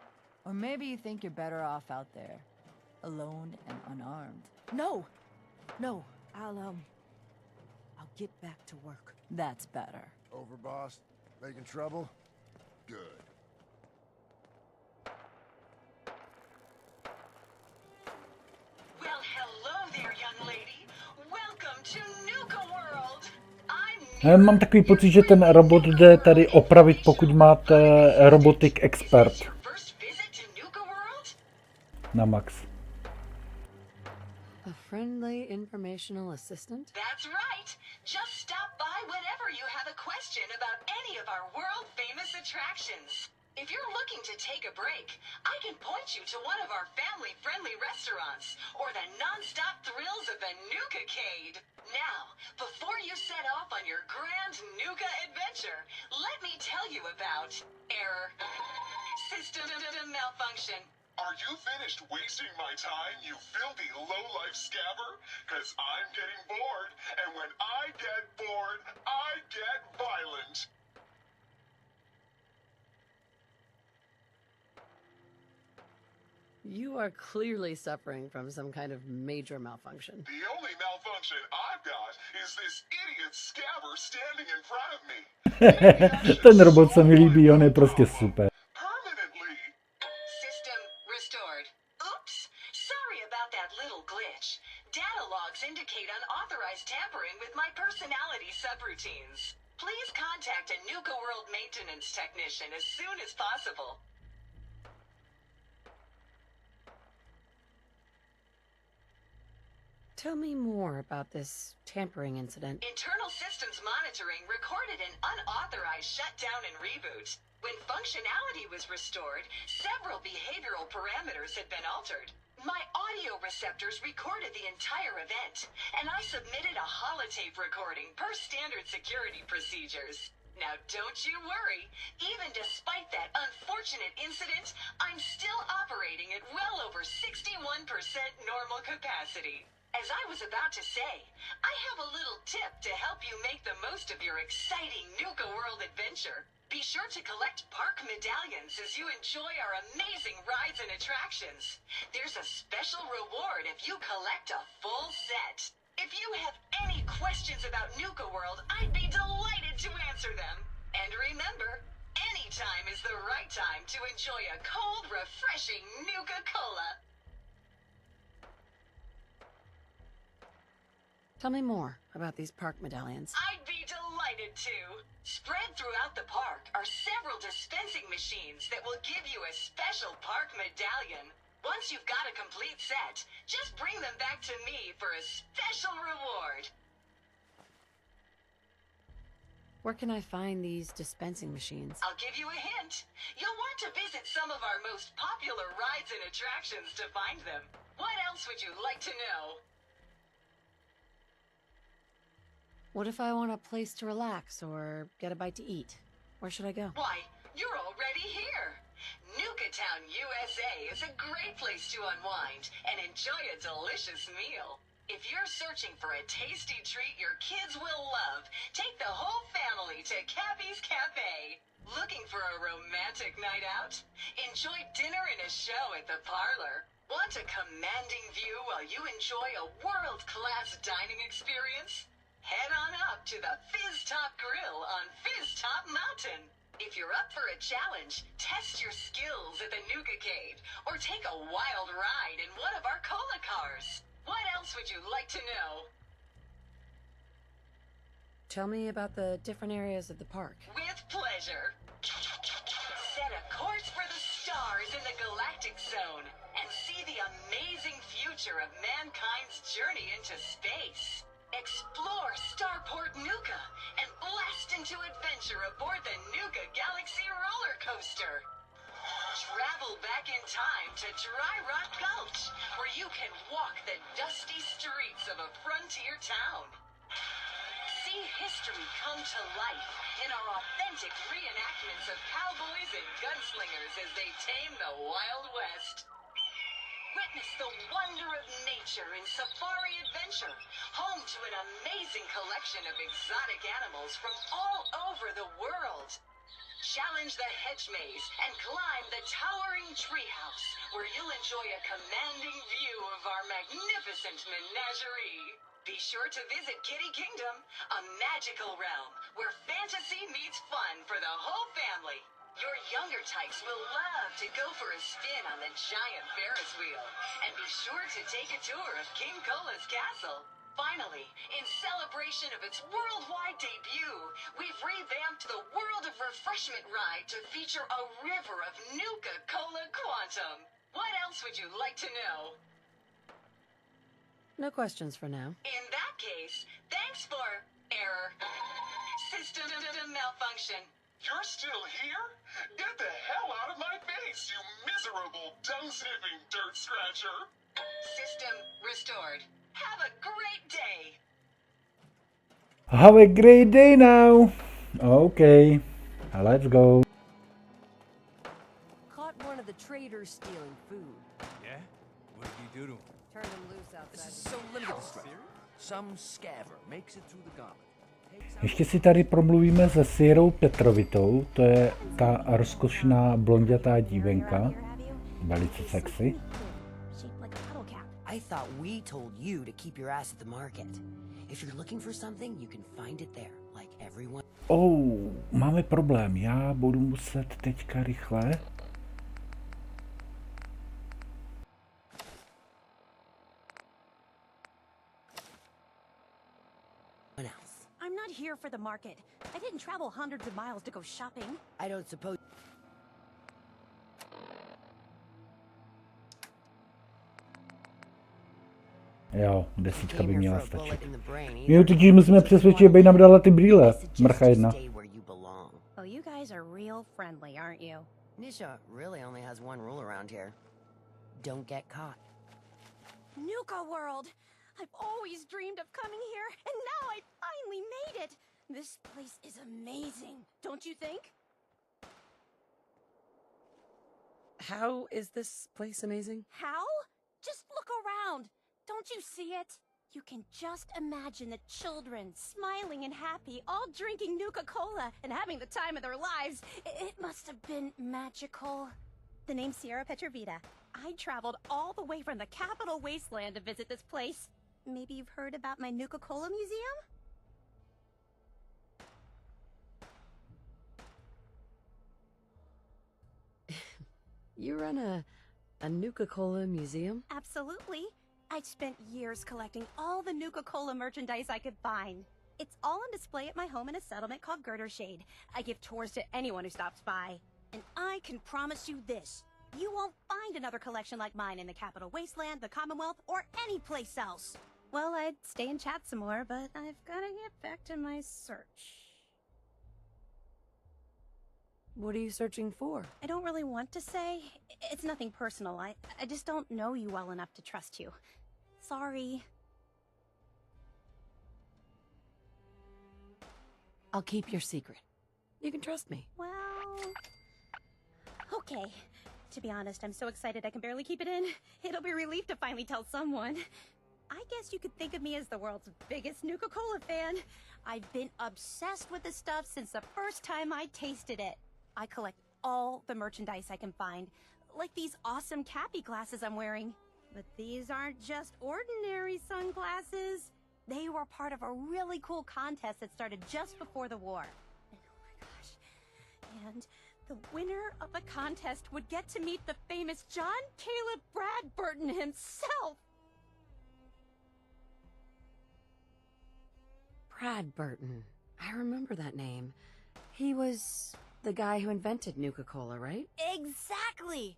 Or maybe you think you're better off out there, alone and unarmed. No! No, I'll get back to work. That's better. Overboss, making trouble? Good. Well, hello there, young lady. Welcome to Nuka World. I'm Mám takový pocit, že ten robot jde tady opravit, pokud máte Robotic Expert na max. A friendly informational assistant? That's right. Just stop by whenever you have a question about any of our world-famous attractions. If you're looking to take a break, I can point you to one of our family-friendly restaurants, or the non-stop thrills of the Nuka-cade. Now, before you set off on your grand Nuka adventure, let me tell you about error, system malfunction. Are you finished wasting my time, you filthy low-life scabber? 'Cause I'm getting bored, and when I get bored, I get violent. You are clearly suffering from some kind of major malfunction. The only malfunction I've got is this idiot scabber standing in front of me. Ten robot se mi líbí, on je prostě super. System restored. Oops, sorry about that little glitch. Data logs indicate unauthorized tampering with my personality subroutines. Please contact a Nuka World maintenance technician as soon as possible. Tell me more about this tampering incident. Internal systems monitoring recorded an unauthorized shutdown and reboot. When functionality was restored, several behavioral parameters had been altered. My audio receptors recorded the entire event, and I submitted a holotape recording per standard security procedures. Now don't you worry, even despite that unfortunate incident, I'm still operating at well over 61% normal capacity. As I was about to say, I have a little tip to help you make the most of your exciting Nuka World adventure. Be sure to collect park medallions as you enjoy our amazing rides and attractions. There's a special reward if you collect a full set. If you have any questions questions about Nuka World, I'd be delighted to answer them. And remember, any time is the right time to enjoy a cold, refreshing Nuka-Cola. Tell me more about these park medallions. I'd be delighted to. Spread throughout the park are several dispensing machines that will give you a special park medallion. Once you've got a complete set, just bring them back to me for a special reward. Where can I find these dispensing machines? I'll give you a hint. You'll want to visit some of our most popular rides and attractions to find them. What else would you like to know? What if I want a place to relax or get a bite to eat? Where should I go? Why, you're already here. Nuka Town, USA is a great place to unwind and enjoy a delicious meal. If you're searching for a tasty treat your kids will love, take the whole family to Cappy's Cafe. Looking for a romantic night out? Enjoy dinner and a show at the parlor. Want a commanding view while you enjoy a world-class dining experience? Head on up to the Fizz Top Grill on Fizz Top Mountain. If you're up for a challenge, test your skills at the Nuka Cave or take a wild ride in one of our cola cars. What else would you like to know? Tell me about the different areas of the park. With pleasure. Set a course for the stars in the galactic zone and see the amazing future of mankind's journey into space. Explore Starport Nuka and blast into adventure aboard the Nuka Galaxy roller coaster. Travel back in time to Dry Rock Gulch, where you can walk the dusty streets of a frontier town. See history come to life in our authentic reenactments of cowboys and gunslingers as they tame the Wild West. Witness the wonder of nature in Safari Adventure, home to an amazing collection of exotic animals from all over the world. Challenge the hedge maze and climb the towering treehouse, where you'll enjoy a commanding view of our magnificent menagerie. Be sure to visit Kitty Kingdom, a magical realm where fantasy meets fun for the whole family. Your younger types will love to go for a spin on the giant Ferris wheel, and be sure to take a tour of King Cola's castle. Finally, in celebration of its worldwide debut, we've revamped the World of Refreshment ride to feature a river of Nuka-Cola Quantum. What else would you like to know? No questions for now. In that case, thanks for error. System malfunction. You're still here? Get the hell out of my face, you miserable, dung-sniffing dirt scratcher! System restored. Have a great day. Have a great day now. Okay, let's go. Caught one of the traders stealing food. Yeah? What did you do to him? Turned him loose outside. So let me get this straight. Some scaver makes it through the gauntlet. Ještě si tady promluvíme se Sirou Petrovitou, to je ta rozkošná blondětá dívenka, velice sexy. I thought we told you to keep your ass at the market. If you're looking for something, you can find it there, like everyone. Máme problém, já budu muset teďka rychle. I'm not here for the market. I didn't travel hundreds of miles to go shopping. I don't suppose... Jo, 10 by měla stačit. My totiž musíme přesvědčit, aby nám dala ty brýle. Mrcha jedna. Oh, you guys are real friendly, aren't you? Nisha really only has one rule around here. Don't get caught. Nuka World! I've always dreamed of coming here, and now I finally made it! This place is amazing, don't you think? How is this place amazing? How? Just look around! Don't you see it? You can just imagine the children, smiling and happy, all drinking Nuka-Cola and having the time of their lives. It must have been magical. The name's Sierra Petrovita. I traveled all the way from the capital wasteland to visit this place. Maybe you've heard about my Nuka-Cola museum? You run a Nuka-Cola museum? Absolutely. I've spent years collecting all the Nuka-Cola merchandise I could find. It's all on display at my home in a settlement called Girdershade. I give tours to anyone who stops by. And I can promise you this. You won't find another collection like mine in the Capital Wasteland, the Commonwealth, or any place else. Well, I'd stay and chat some more, but I've gotta get back to my search. What are you searching for? I don't really want to say. It's nothing personal. I just don't know you well enough to trust you. Sorry. I'll keep your secret. You can trust me. Well... okay. To be honest, I'm so excited I can barely keep it in. It'll be a relief to finally tell someone. I guess you could think of me as the world's biggest Nuka-Cola fan. I've been obsessed with this stuff since the first time I tasted it. I collect all the merchandise I can find, like these awesome Cappy glasses I'm wearing. But these aren't just ordinary sunglasses. They were part of a really cool contest that started just before the war. And oh my gosh. And the winner of the contest would get to meet the famous John Caleb Bradburton himself. Bradburton. I remember that name. He was the guy who invented Nuka-Cola, right? Exactly!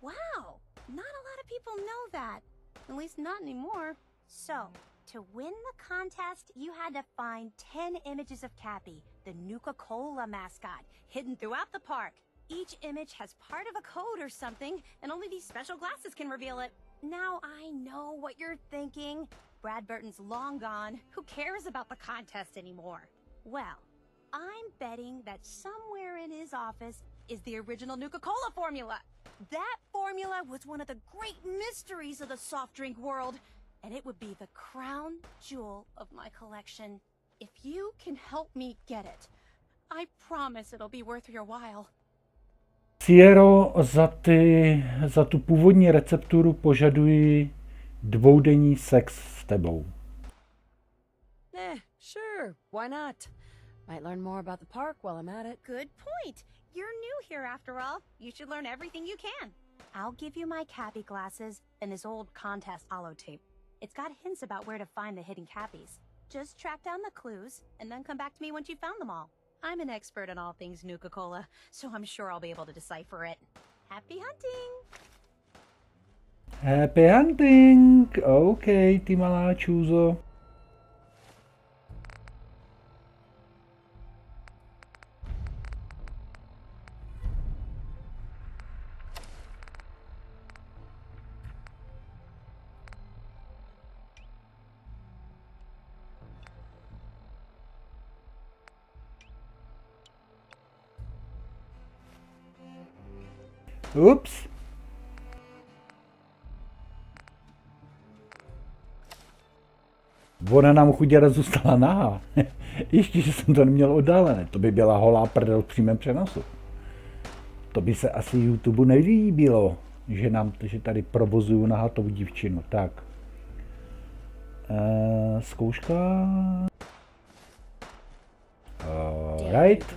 Wow, not a lot of people know that. At least not anymore. So, to win the contest, you had to find 10 images of Cappy, the Nuka-Cola mascot, hidden throughout the park. Each image has part of a code or something, and only these special glasses can reveal it. Now I know what you're thinking. Bradburton's long gone. Who cares about the contest anymore? Well, I'm betting that somewhere in his office is the original Nuka-Cola formula. That formula was one of the great mysteries of the soft drink world, and it would be the crown jewel of my collection. If you can help me get it, I promise it'll be worth your while. Sierro, za tu původní recepturu požaduji dvoudenní sex s tebou. Sure, why not? Might learn more about the park while I'm at it. Good point. You're new here after all. You should learn everything you can. I'll give you my Cappy glasses and this old contest holotape. It's got hints about where to find the hidden Cappies. Just track down the clues and then come back to me once you've found them all. I'm an expert in all things Nuka-Cola, so I'm sure I'll be able to decipher it. Happy hunting! Happy hunting! OK, ty malá čůzo. Ups. Ona nám chuděra zůstala nahá. Ještě, že jsem to neměl oddálené. To by byla holá prdel v přímém přenosu. To by se asi YouTube nelíbilo, že tady provozuju nahatou dívčinu. Tak. Zkouška. Right.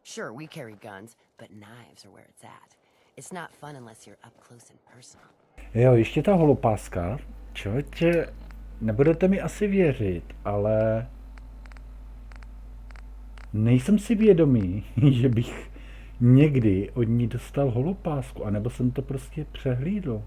Sure, we carry guns, but knives are where it's at. It's not fun unless you're up close and personal. Jo, ještě ta holopáska. Člověče, nebudete mi asi věřit, ale nejsem si vědomý, že bych někdy od ní dostal holopásku, anebo jsem to prostě přehlídl.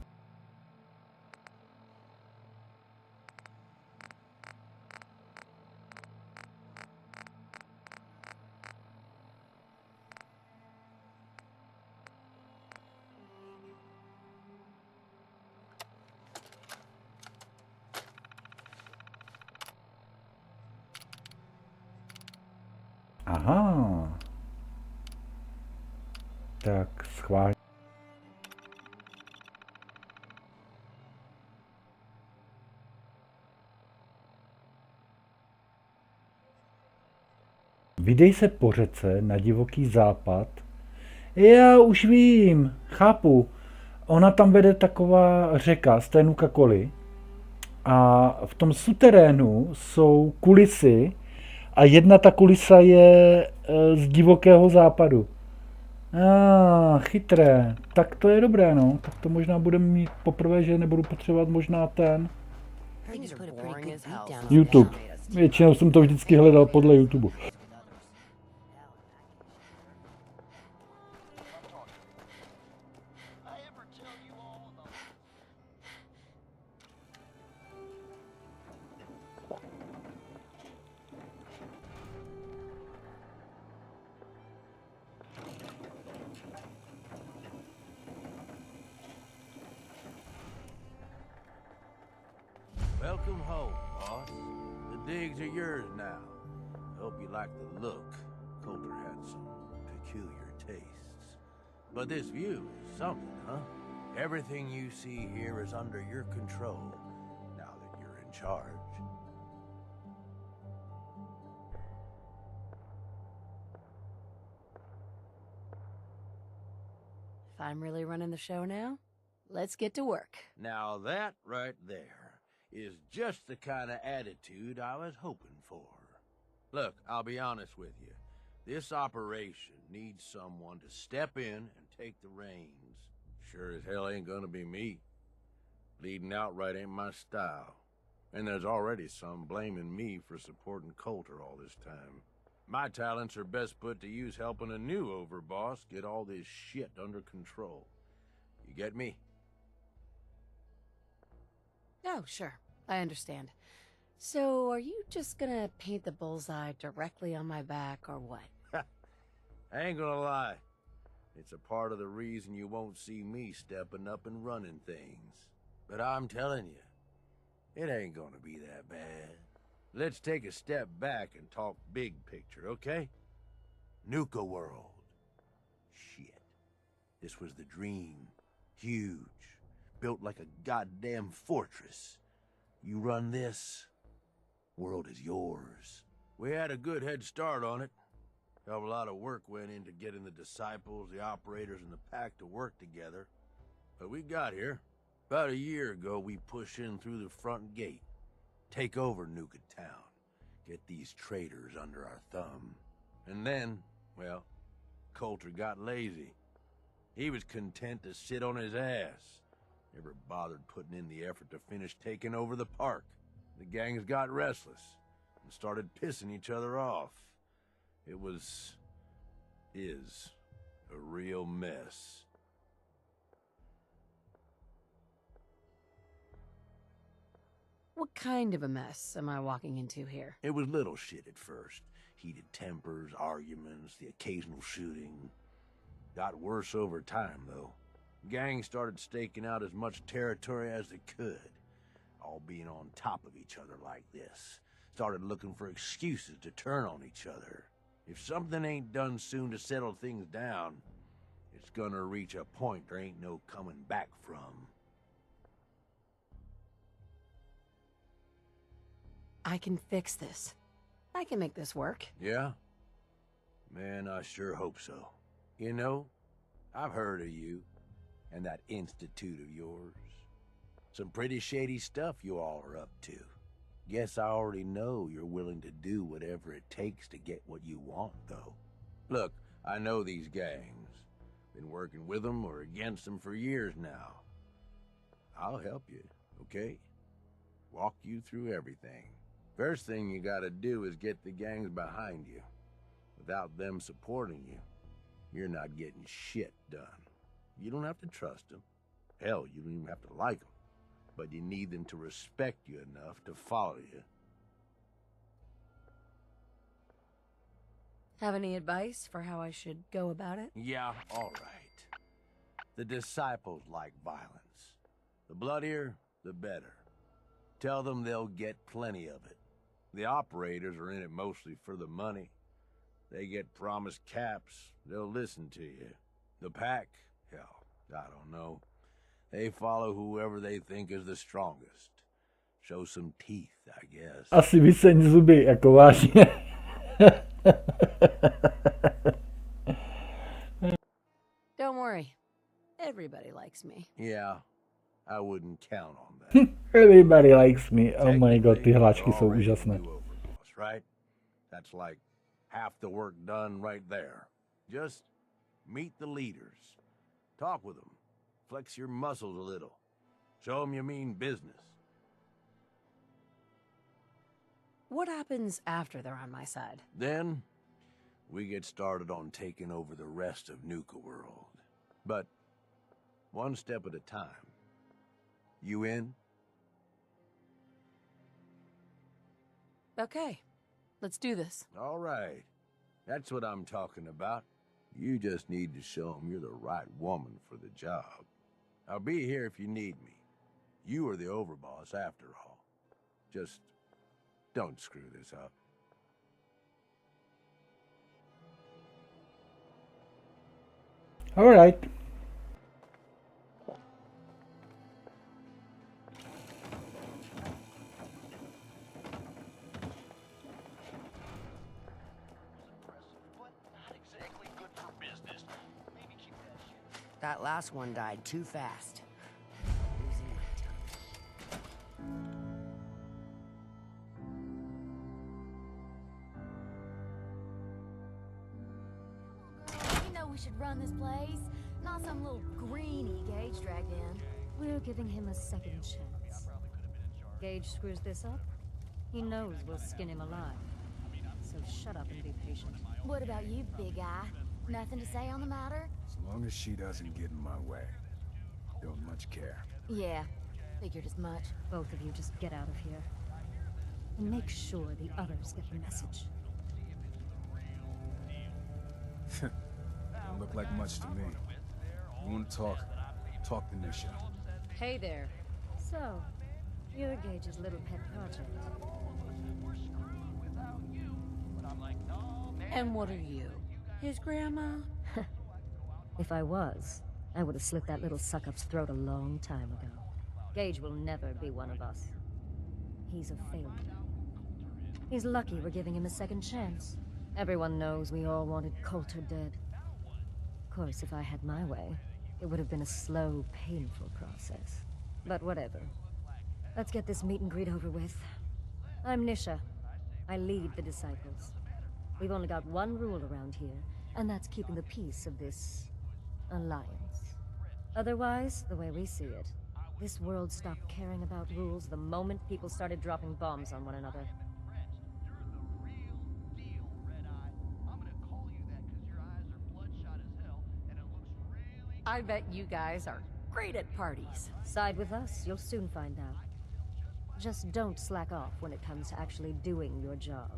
Aha. Tak, schválně. Vydej se po řece na divoký západ. Já už vím, chápu. Ona tam vede taková řeka z té Nuka-Coly. A v tom suterénu jsou kulisy A jedna ta kulisa je z divokého západu. Chytré. Tak to je dobré, no. Tak to možná budeme mít poprvé, že nebudu potřebovat možná ten YouTube. Většinou jsem to vždycky hledal podle YouTube. Welcome home, boss. The digs are yours now. Hope you like the look. Coulter had some peculiar tastes. But this view is something, huh? Everything you see here is under your control, now that you're in charge. If I'm really running the show now, let's get to work. Now that right there is just the kind of attitude I was hoping for. Look, I'll be honest with you. This operation needs someone to step in and take the reins. Sure as hell ain't gonna be me. Leading outright ain't my style. And there's already some blaming me for supporting Coulter all this time. My talents are best put to use helping a new overboss get all this shit under control. You get me? Oh, sure. I understand. So, are you just gonna paint the bullseye directly on my back, or what? I ain't gonna lie. It's a part of the reason you won't see me stepping up and running things. But I'm telling you, it ain't gonna be that bad. Let's take a step back and talk big picture, okay? Nuka world. Shit. This was the dream. Huge. Built like a goddamn fortress. You run this, world is yours. We had a good head start on it. Hell of a lot of work went into getting the disciples, the operators, and the pack to work together. But we got here. About a year ago, we push in through the front gate. Take over Nuka Town. Get these traitors under our thumb. And then, well, Coulter got lazy. He was content to sit on his ass. Never bothered putting in the effort to finish taking over the park. The gangs got restless and started pissing each other off. It is a real mess. What kind of a mess am I walking into here? It was little shit at first. Heated tempers, arguments, the occasional shooting. Got worse over time, though. Gangs started staking out as much territory as they could. All being on top of each other like this. Started looking for excuses to turn on each other. If something ain't done soon to settle things down, it's gonna reach a point there ain't no coming back from. I can fix this. I can make this work. Yeah? Man, I sure hope so. You know, I've heard of you and that institute of yours. Some pretty shady stuff you all are up to. Guess I already know you're willing to do whatever it takes to get what you want, though. Look, I know these gangs. Been working with them or against them for years now. I'll help you, okay? Walk you through everything. First thing you gotta do is get the gangs behind you. Without them supporting you, you're not getting shit done. You don't have to trust them. Hell, you don't even have to like them. But you need them to respect you enough to follow you. Have any advice for how I should go about it? Yeah, all right. The disciples like violence. The bloodier, the better. Tell them they'll get plenty of it. The operators are in it mostly for the money. They get promised caps, they'll listen to you. The pack, hell, I don't know. They follow whoever they think is the strongest. Show some teeth, I guess. Asi vyseň zuby, jako vážně. Don't worry. Everybody likes me. Yeah, I wouldn't count on that. Everybody likes me. Oh my god, ty hláčky jsou úžasné. Right? That's like half the work done right there. Just meet the leaders. Talk with them. Flex your muscles a little. Show them you mean business. What happens after they're on my side? Then, we get started on taking over the rest of Nuka World. But, one step at a time. You in? Okay, let's do this. All right. That's what I'm talking about. You just need to show them you're the right woman for the job. I'll be here if you need me. You are the overboss after all. Just don't screw this up. All right. That last one died too fast. Losing my You know we should run this place, not some little greenie Gage dragged in. We're giving him a second chance. Gage screws this up, he knows we'll skin him alive. So shut up and be patient. What about you, big eye? Nothing to say on the matter? As long as she doesn't get in my way. Don't much care. Yeah, figured as much. Both of you just get out of here. And make sure the others get the message. Don't look like much to me. You want to talk? Talk to Nisha. Hey there. So, you're Gage's little pet project. And what are you? His grandma? If I was, I would have slit that little suck-up's throat a long time ago. Gage will never be one of us. He's a failure. He's lucky we're giving him a second chance. Everyone knows we all wanted Coulter dead. Of course, if I had my way, it would have been a slow, painful process. But whatever. Let's get this meet and greet over with. I'm Nisha. I lead the Disciples. We've only got one rule around here, and that's keeping the peace of this alliance. Otherwise, the way we see it, this world stopped caring about rules the moment people started dropping bombs on one another. I bet you guys are great at parties. Side with us, you'll soon find out. Just don't slack off when it comes to actually doing your job.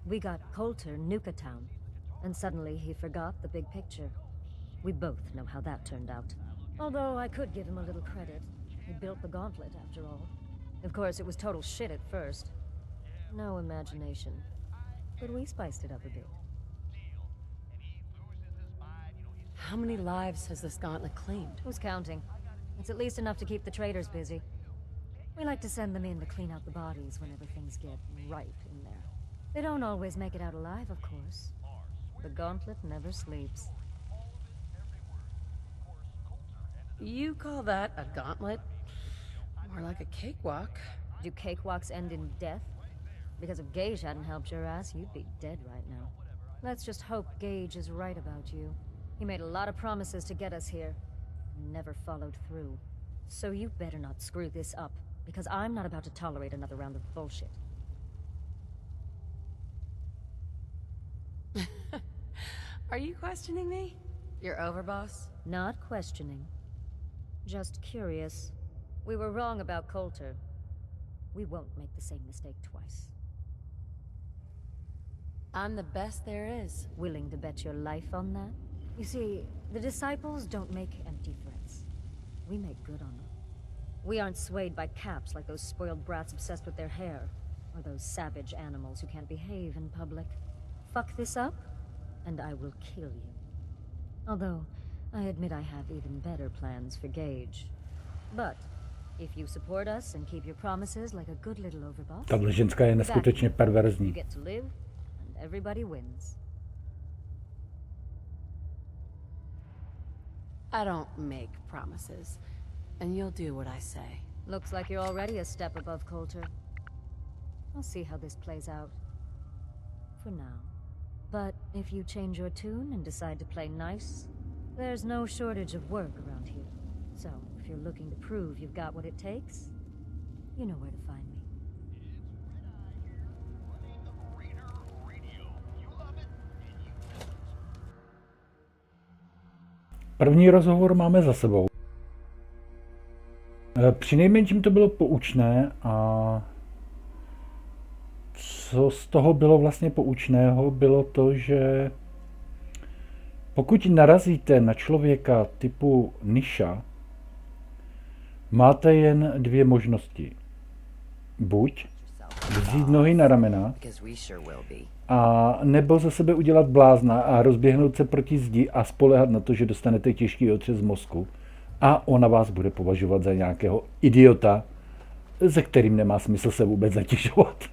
We got Coulter Nuka Town, and suddenly he forgot the big picture. We both know how that turned out. Although I could give him a little credit. He built the gauntlet, after all. Of course, it was total shit at first. No imagination. But we spiced it up a bit. How many lives has this gauntlet claimed? Who's counting? It's at least enough to keep the traders busy. We like to send them in to clean out the bodies whenever things get ripe in there. They don't always make it out alive, of course. The gauntlet never sleeps. You call that a gauntlet? More like a cakewalk. Do cakewalks end in death? Because if Gage hadn't helped your ass, you'd be dead right now. Let's just hope Gage is right about you. He made a lot of promises to get us here, and never followed through. So you better not screw this up, because I'm not about to tolerate another round of bullshit. Are you questioning me? Your overboss? Not questioning. Just curious. We were wrong about Coulter. We won't make the same mistake twice. I'm the best there is. Willing to bet your life on that? You see, the Disciples don't make empty threats. We make good on them. We aren't swayed by caps like those spoiled brats obsessed with their hair, or those savage animals who can't behave in public. Fuck this up, and I will kill you. Although, I admit I have even better plans for Gage. But, if you support us and keep your promises like a good little overboss... Tahle ženská je neskutečně you perverzní. get to live, and everybody wins. I don't make promises, and you'll do what I say. Looks like you're already a step above Coulter. I'll see how this plays out. for now. But if you change your tune and decide to play nice, there's no shortage of work around here. So, if you're looking to prove you've got what it takes, you know where to find me. První rozhovor máme za sebou. Přinejmenším to bylo poučné a co z toho bylo vlastně poučného, bylo to, že pokud narazíte na člověka typu Nisha, máte jen dvě možnosti. Buď vzít nohy na ramena, a nebo ze sebe udělat blázna a rozběhnout se proti zdi a spoléhat na to, že dostanete těžký otřes mozku a ona vás bude považovat za nějakého idiota, se kterým nemá smysl se vůbec zatěžovat.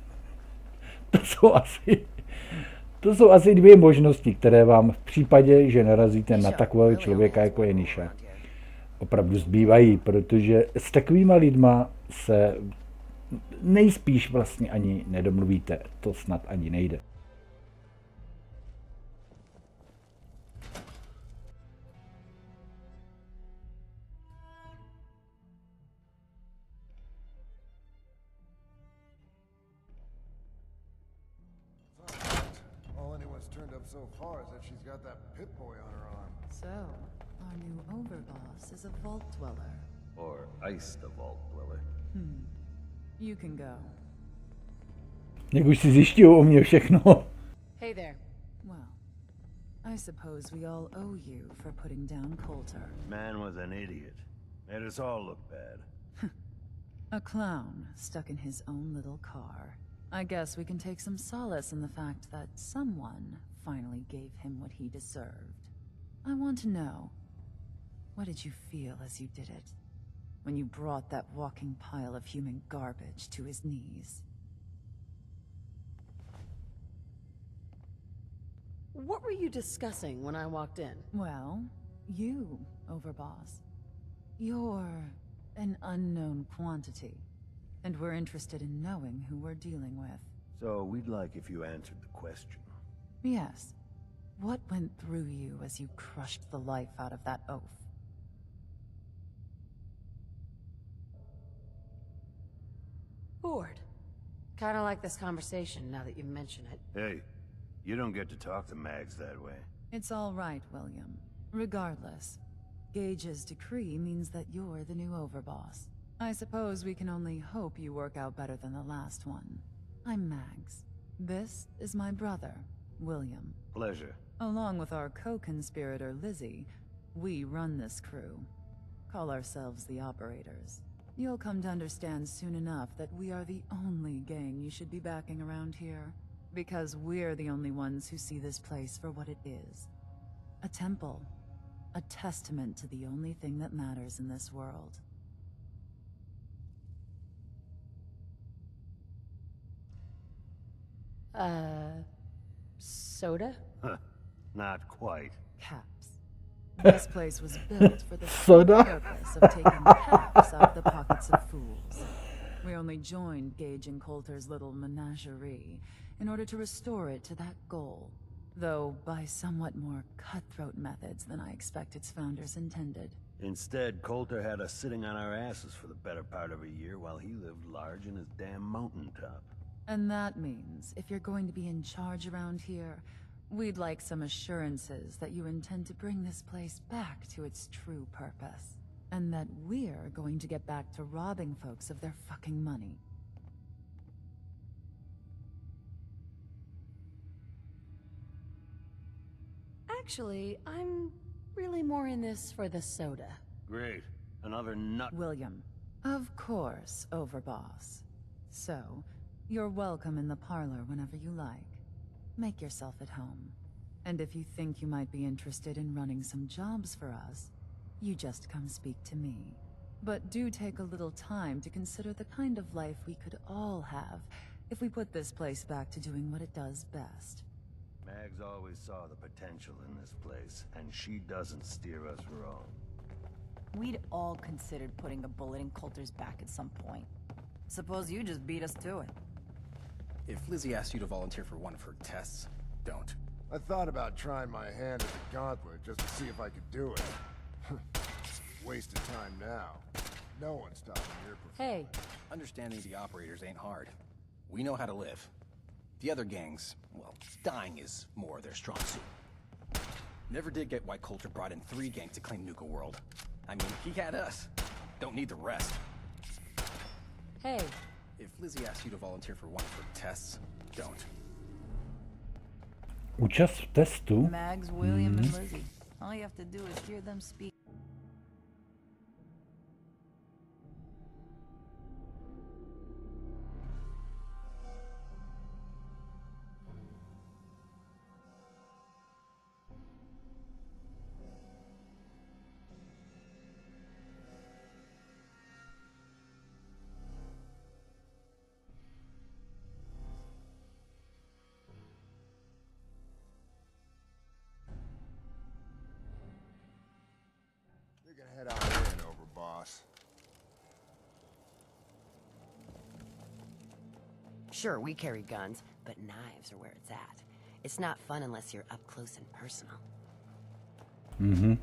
To jsou asi dvě možnosti, které vám v případě, že narazíte na takového člověka, jako je Nisha, opravdu zbývají, protože s takovýma lidma se nejspíš vlastně ani nedomluvíte. To snad ani nejde. All anyone's turned up so far is that she's got that pit boy on her arm. So, our new overboss is a vault dweller. Or iced a vault dweller. You can go. Jak už si zjišťují o mě všechno. Hey there. Well, I suppose we all owe you for putting down Coulter. Man was an idiot. Made us all look bad. A clown stuck in his own little car. I guess we can take some solace in the fact that someone finally gave him what he deserved. I want to know, what did you feel as you did it? When you brought that walking pile of human garbage to his knees? What were you discussing when I walked in? Well, you, Overboss. You're an unknown quantity, and we're interested in knowing who we're dealing with. So we'd like if you answered the question. Yes. What went through you as you crushed the life out of that oaf? Bored. Kinda like this conversation now that you mention it. Hey, you don't get to talk to Mags that way. It's all right, William. Regardless, Gage's decree means that you're the new overboss. I suppose we can only hope you work out better than the last one. I'm Mags. This is my brother, William. Pleasure. Along with our co-conspirator, Lizzie, we run this crew. Call ourselves the Operators. You'll come to understand soon enough that we are the only gang you should be backing around here. Because we're the only ones who see this place for what it is. A temple. A testament to the only thing that matters in this world. Soda? Huh. Not quite. Caps. This place was built for the Soda? purpose of taking caps out of the pockets of fools. We only joined Gage and Coulter's little menagerie in order to restore it to that goal, though by somewhat more cutthroat methods than I expect its founders intended. Instead, Coulter had us sitting on our asses for the better part of a year while he lived large in his damn mountaintop. And that means, if you're going to be in charge around here, we'd like some assurances that you intend to bring this place back to its true purpose. And that we're going to get back to robbing folks of their fucking money. Actually, I'm really more in this for the soda. Great. Another nut. William. Of course, Overboss. So, you're welcome in the parlor whenever you like. Make yourself at home. And if you think you might be interested in running some jobs for us, you just come speak to me. But do take a little time to consider the kind of life we could all have if we put this place back to doing what it does best. Mags always saw the potential in this place, and she doesn't steer us wrong. We'd all considered putting a bullet in Coulter's back at some point. Suppose you just beat us to it. If Lizzie asks you to volunteer for one of her tests, don't. I thought about trying my hand at the gauntlet just to see if I could do it. Waste of time now. No one's stopping your Hey. Understanding the operators ain't hard. We know how to live. The other gangs, well, dying is more their strong suit. Never did get why Coulter brought in 3 gangs to claim Nuka World. I mean, he had us. Don't need the rest. Hey. If Lizzie asks you to volunteer for one of her tests, don't. Účast v testu. Mags, William, and Lizzie. All you have to do is hear them speak. You can head on in, Overboss. Sure, we carry guns, but knives are where it's at. It's not fun unless you're up close and personal. Mhm.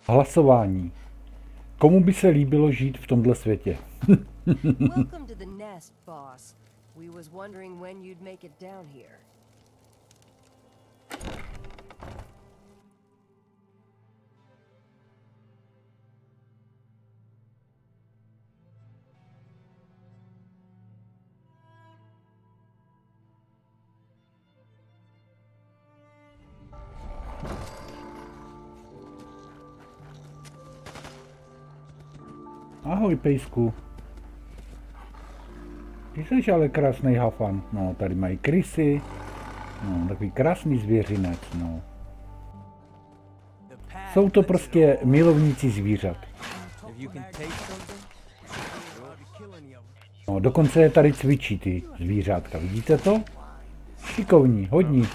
Hlasování. Komu by se líbilo žít v tomhle světě? Welcome to the nest, boss. We was wondering when you'd make it down here. Ahoj, pejsku. Ty jsi ale krásný hafan. No, tady mají krysy. No, takový krásný zvěřinec, no. Jsou to prostě milovníci zvířat. No, dokonce je tady cvičí ty zvířátka. Vidíte to? Šikovní, hodní.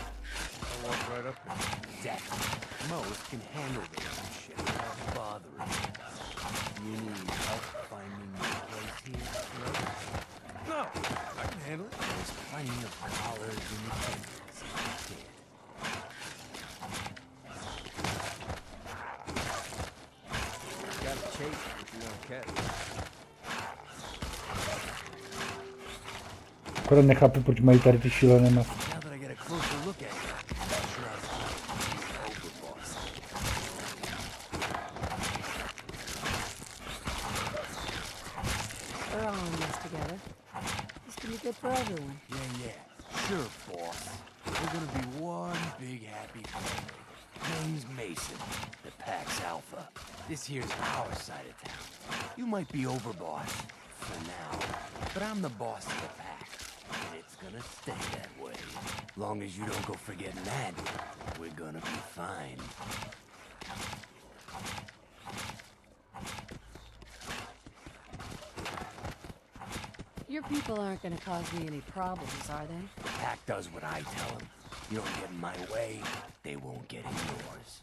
Akorát nechápu, proč mají tady ty šílené masky. We're all in this together. This can be good for everyone. Yeah. Sure, boss. We're gonna be one big happy family. Name's Mason, the Pax Alpha. This here's our side of town. You might be overboss for now, but I'm the boss of the pack, and it's gonna stay that way. Long as you don't go forgetting that, we're gonna be fine. Your people aren't gonna cause me any problems, are they? The pack does what I tell them. You don't get in my way, they won't get in yours.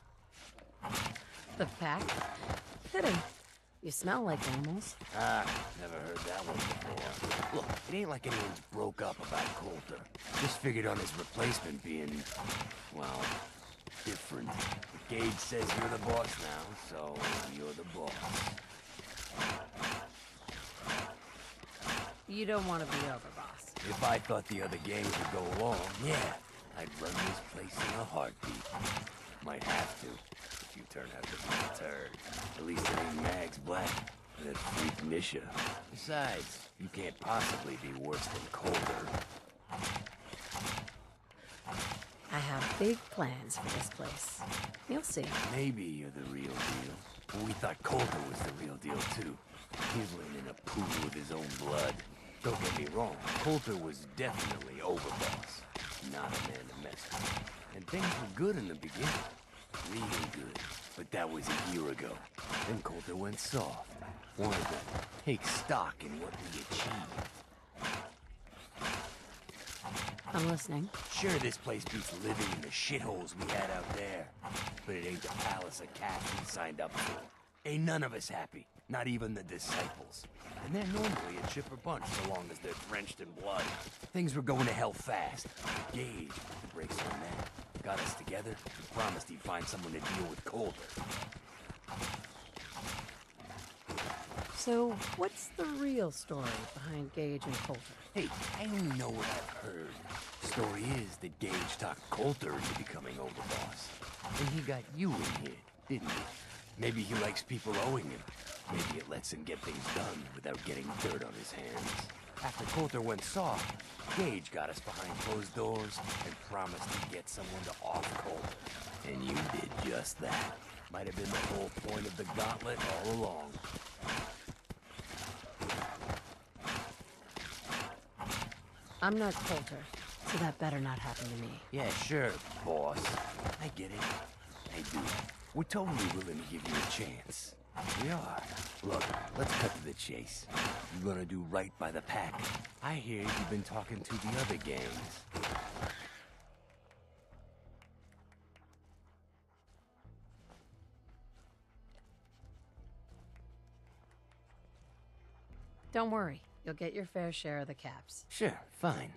The pack? Fitting. You smell like animals. Ah, never heard that one before. Look, it ain't like anyone's broke up about Coulter. Just figured on his replacement being, well, different. But Gage says you're the boss now, so you're the boss. You don't want to be overboss. If I thought the other gangs would go along, yeah, I'd run this place in a heartbeat. Might have to, if you turn out to be a turd. At least it ain't Mags Black, that freak Nisha. Besides, you can't possibly be worse than Coulter. I have big plans for this place. You'll see. Maybe you're the real deal. But we thought Coulter was the real deal, too. He's laying in a pool with his own blood. Don't get me wrong, Coulter was definitely overboss. Not a man to mess with. And things were good in the beginning. Really good. But that was a year ago. Then Coulter went soft. Wanted to take stock in what we achieved. I'm listening. Sure, this place beats living in the shitholes we had out there. But it ain't the palace of cats we signed up for. Ain't none of us happy, not even the disciples. And they're normally a chipper bunch so long as they're drenched in blood. Things were going to hell fast. But Gage, the brakes on that, got us together and promised he'd find someone to deal with Coulter. So, what's the real story behind Gage and Coulter? Hey, I only know what I've heard. The story is that Gage talked Coulter into becoming overboss. And he got you in here, didn't he? Maybe he likes people owing him. Maybe it lets him get things done without getting dirt on his hands. After Coulter went soft, Gage got us behind closed doors and promised he'd get someone to off Coulter. And you did just that. Might have been the whole point of the gauntlet all along. I'm not Coulter, so that better not happen to me. Yeah, sure, boss. I get it. I do. We're totally willing to give you a chance. We are. Look, let's cut to the chase. You're gonna do right by the pack. I hear you've been talking to the other gangs. Don't worry, you'll get your fair share of the caps. Sure, fine.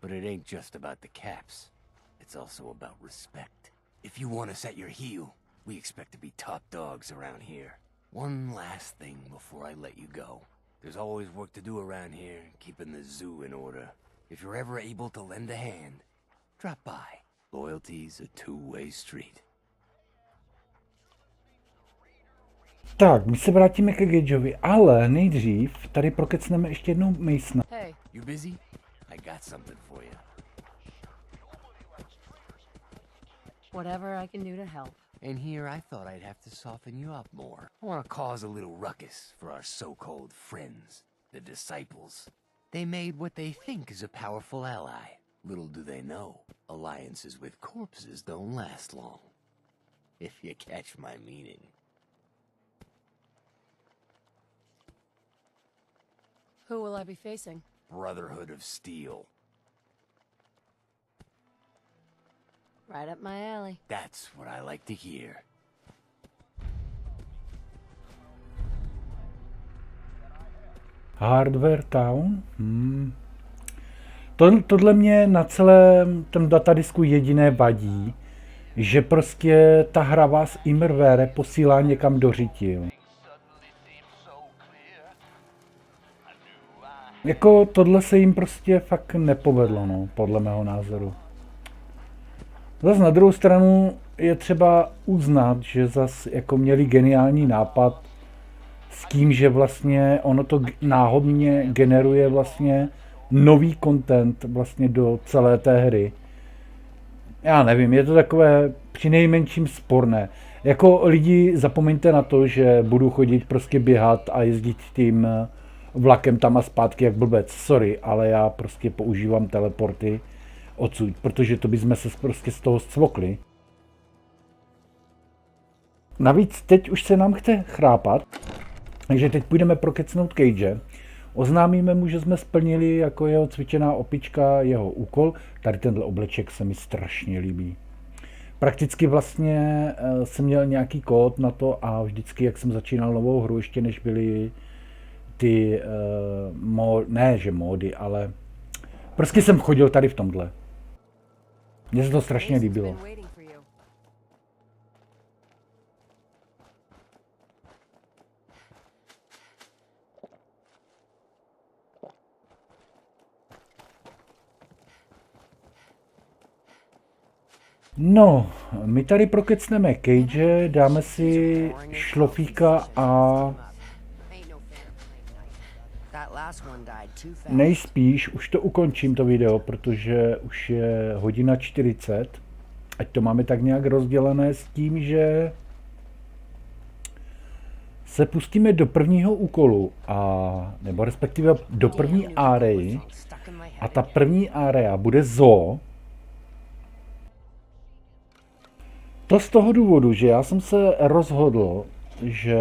But it ain't just about the caps. It's also about respect. If you want us at your heel, we expect to be top dogs around here. One last thing before I let you go. There's always work to do around here, keeping the zoo in order. If you're ever able to lend a hand, drop by. Loyalty's a two-way street. Tak, my se vrátíme ke Gageovi, ale nejdřív tady prokecneme ještě jednou Masona. Hey. You busy? I got something for you. Whatever I can do to help. And here I thought I'd have to soften you up more. I want to cause a little ruckus for our so-called friends, the disciples. They made what they think is a powerful ally. Little do they know, alliances with corpses don't last long. If you catch my meaning. Who will I be facing? Brotherhood of Steel. Right up my alley. That's what I like to hear. Hardware Town? Tohle mě na celém tom datadisku jediné vadí, že prostě ta hra vás immervére posílá někam do řitil. Jako tohle se jim prostě fakt nepovedlo, no, podle mého názoru. Zas na druhou stranu je třeba uznat, že zas jako měli geniální nápad s tím, že vlastně ono to náhodně generuje vlastně nový content vlastně do celé té hry. Já nevím, je to takové přinejmenším sporné. Jako lidi, zapomeňte na to, že budu chodit prostě běhat a jezdit tím vlakem tam a zpátky jak blbec. Sorry, ale já prostě používám teleporty odsud, protože to bychom se prostě z toho scvokli. Navíc teď už se nám chce chrápat, takže teď půjdeme prokecnout Cage. Oznámíme mu, že jsme splnili jako jeho cvičená opička jeho úkol. Tady tenhle obleček se mi strašně líbí. Prakticky vlastně jsem měl nějaký kód na to a vždycky, jak jsem začínal novou hru, ještě než byly ty ne že módy, ale prostě jsem chodil tady v tomhle. Mně se to strašně líbilo. No, my tady prokecneme Cage, dáme si šlofíka a nejspíš už to ukončím to video, protože už je 1:40, ať to máme tak nějak rozdělené s tím, že se pustíme do prvního úkolu, nebo respektive do první áreji a ta první área bude zoo. To z toho důvodu, že já jsem se rozhodl, že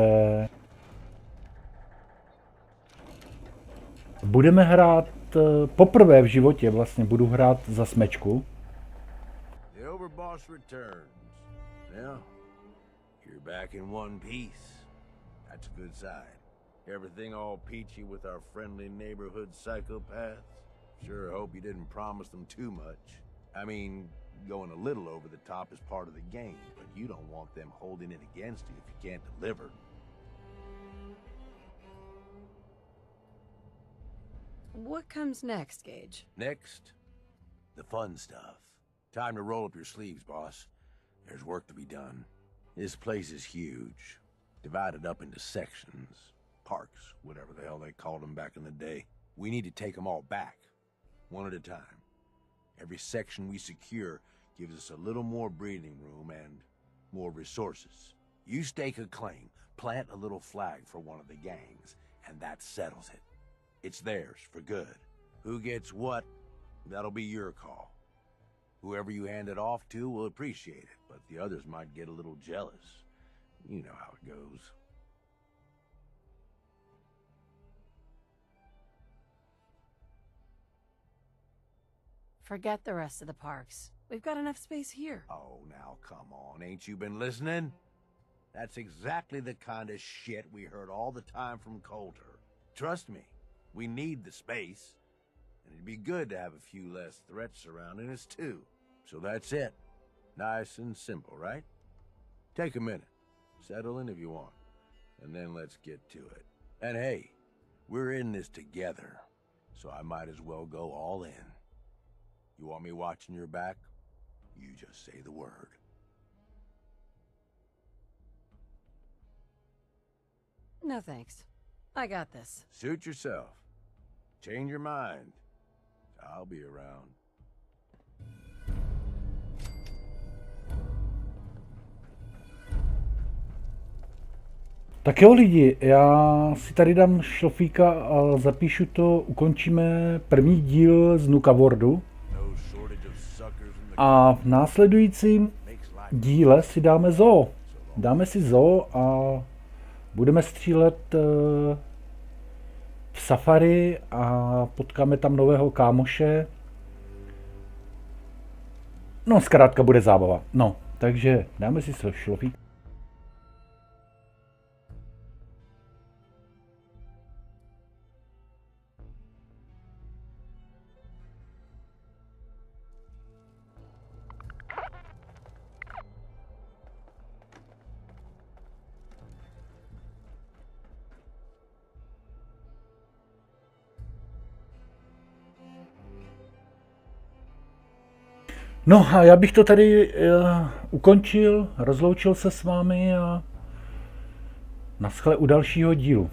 budeme hrát poprvé v životě, vlastně budu hrát za smečku. The overboss returns. Now, you're back in one piece. That's a good sign. Everything all peachy with our friendly neighborhood psychopaths? Sure hope you didn't promise them too much. I mean, going a little over the top is part of the game, but you don't want them holding it against you if you can't deliver. What comes next, Gage? Next, the fun stuff. Time to roll up your sleeves, boss. There's work to be done. This place is huge, divided up into sections, parks, whatever the hell they called them back in the day. We need to take them all back, one at a time. Every section we secure gives us a little more breathing room and more resources. You stake a claim, plant a little flag for one of the gangs, and that settles it. It's theirs for good. Who gets what, that'll be your call. Whoever you hand it off to will appreciate it, but the others might get a little jealous. You know how it goes. Forget the rest of the parks. We've got enough space here. Oh, now come on, ain't you been listening? That's exactly the kind of shit we heard all the time from Coulter. Trust me, we need the space. And it'd be good to have a few less threats surrounding us, too. So that's it. Nice and simple, right? Take a minute. Settle in if you want. And then let's get to it. And hey, we're in this together. So I might as well go all in. You want me watching your back? You just say the word. No thanks. I got this. Suit yourself. Change your mind. I'll be around. Tak jo lidi, já si tady dám šlofíka a zapíšu to, ukončíme první díl z Nuka Worldu. A v následujícím díle si dáme zoo. Dáme si zoo a budeme střílet v safari a potkáme tam nového kámoše. No, zkrátka bude zábava. No, takže dáme si šlofík. No a já bych to tady ukončil, rozloučil se s vámi a naschle u dalšího dílu.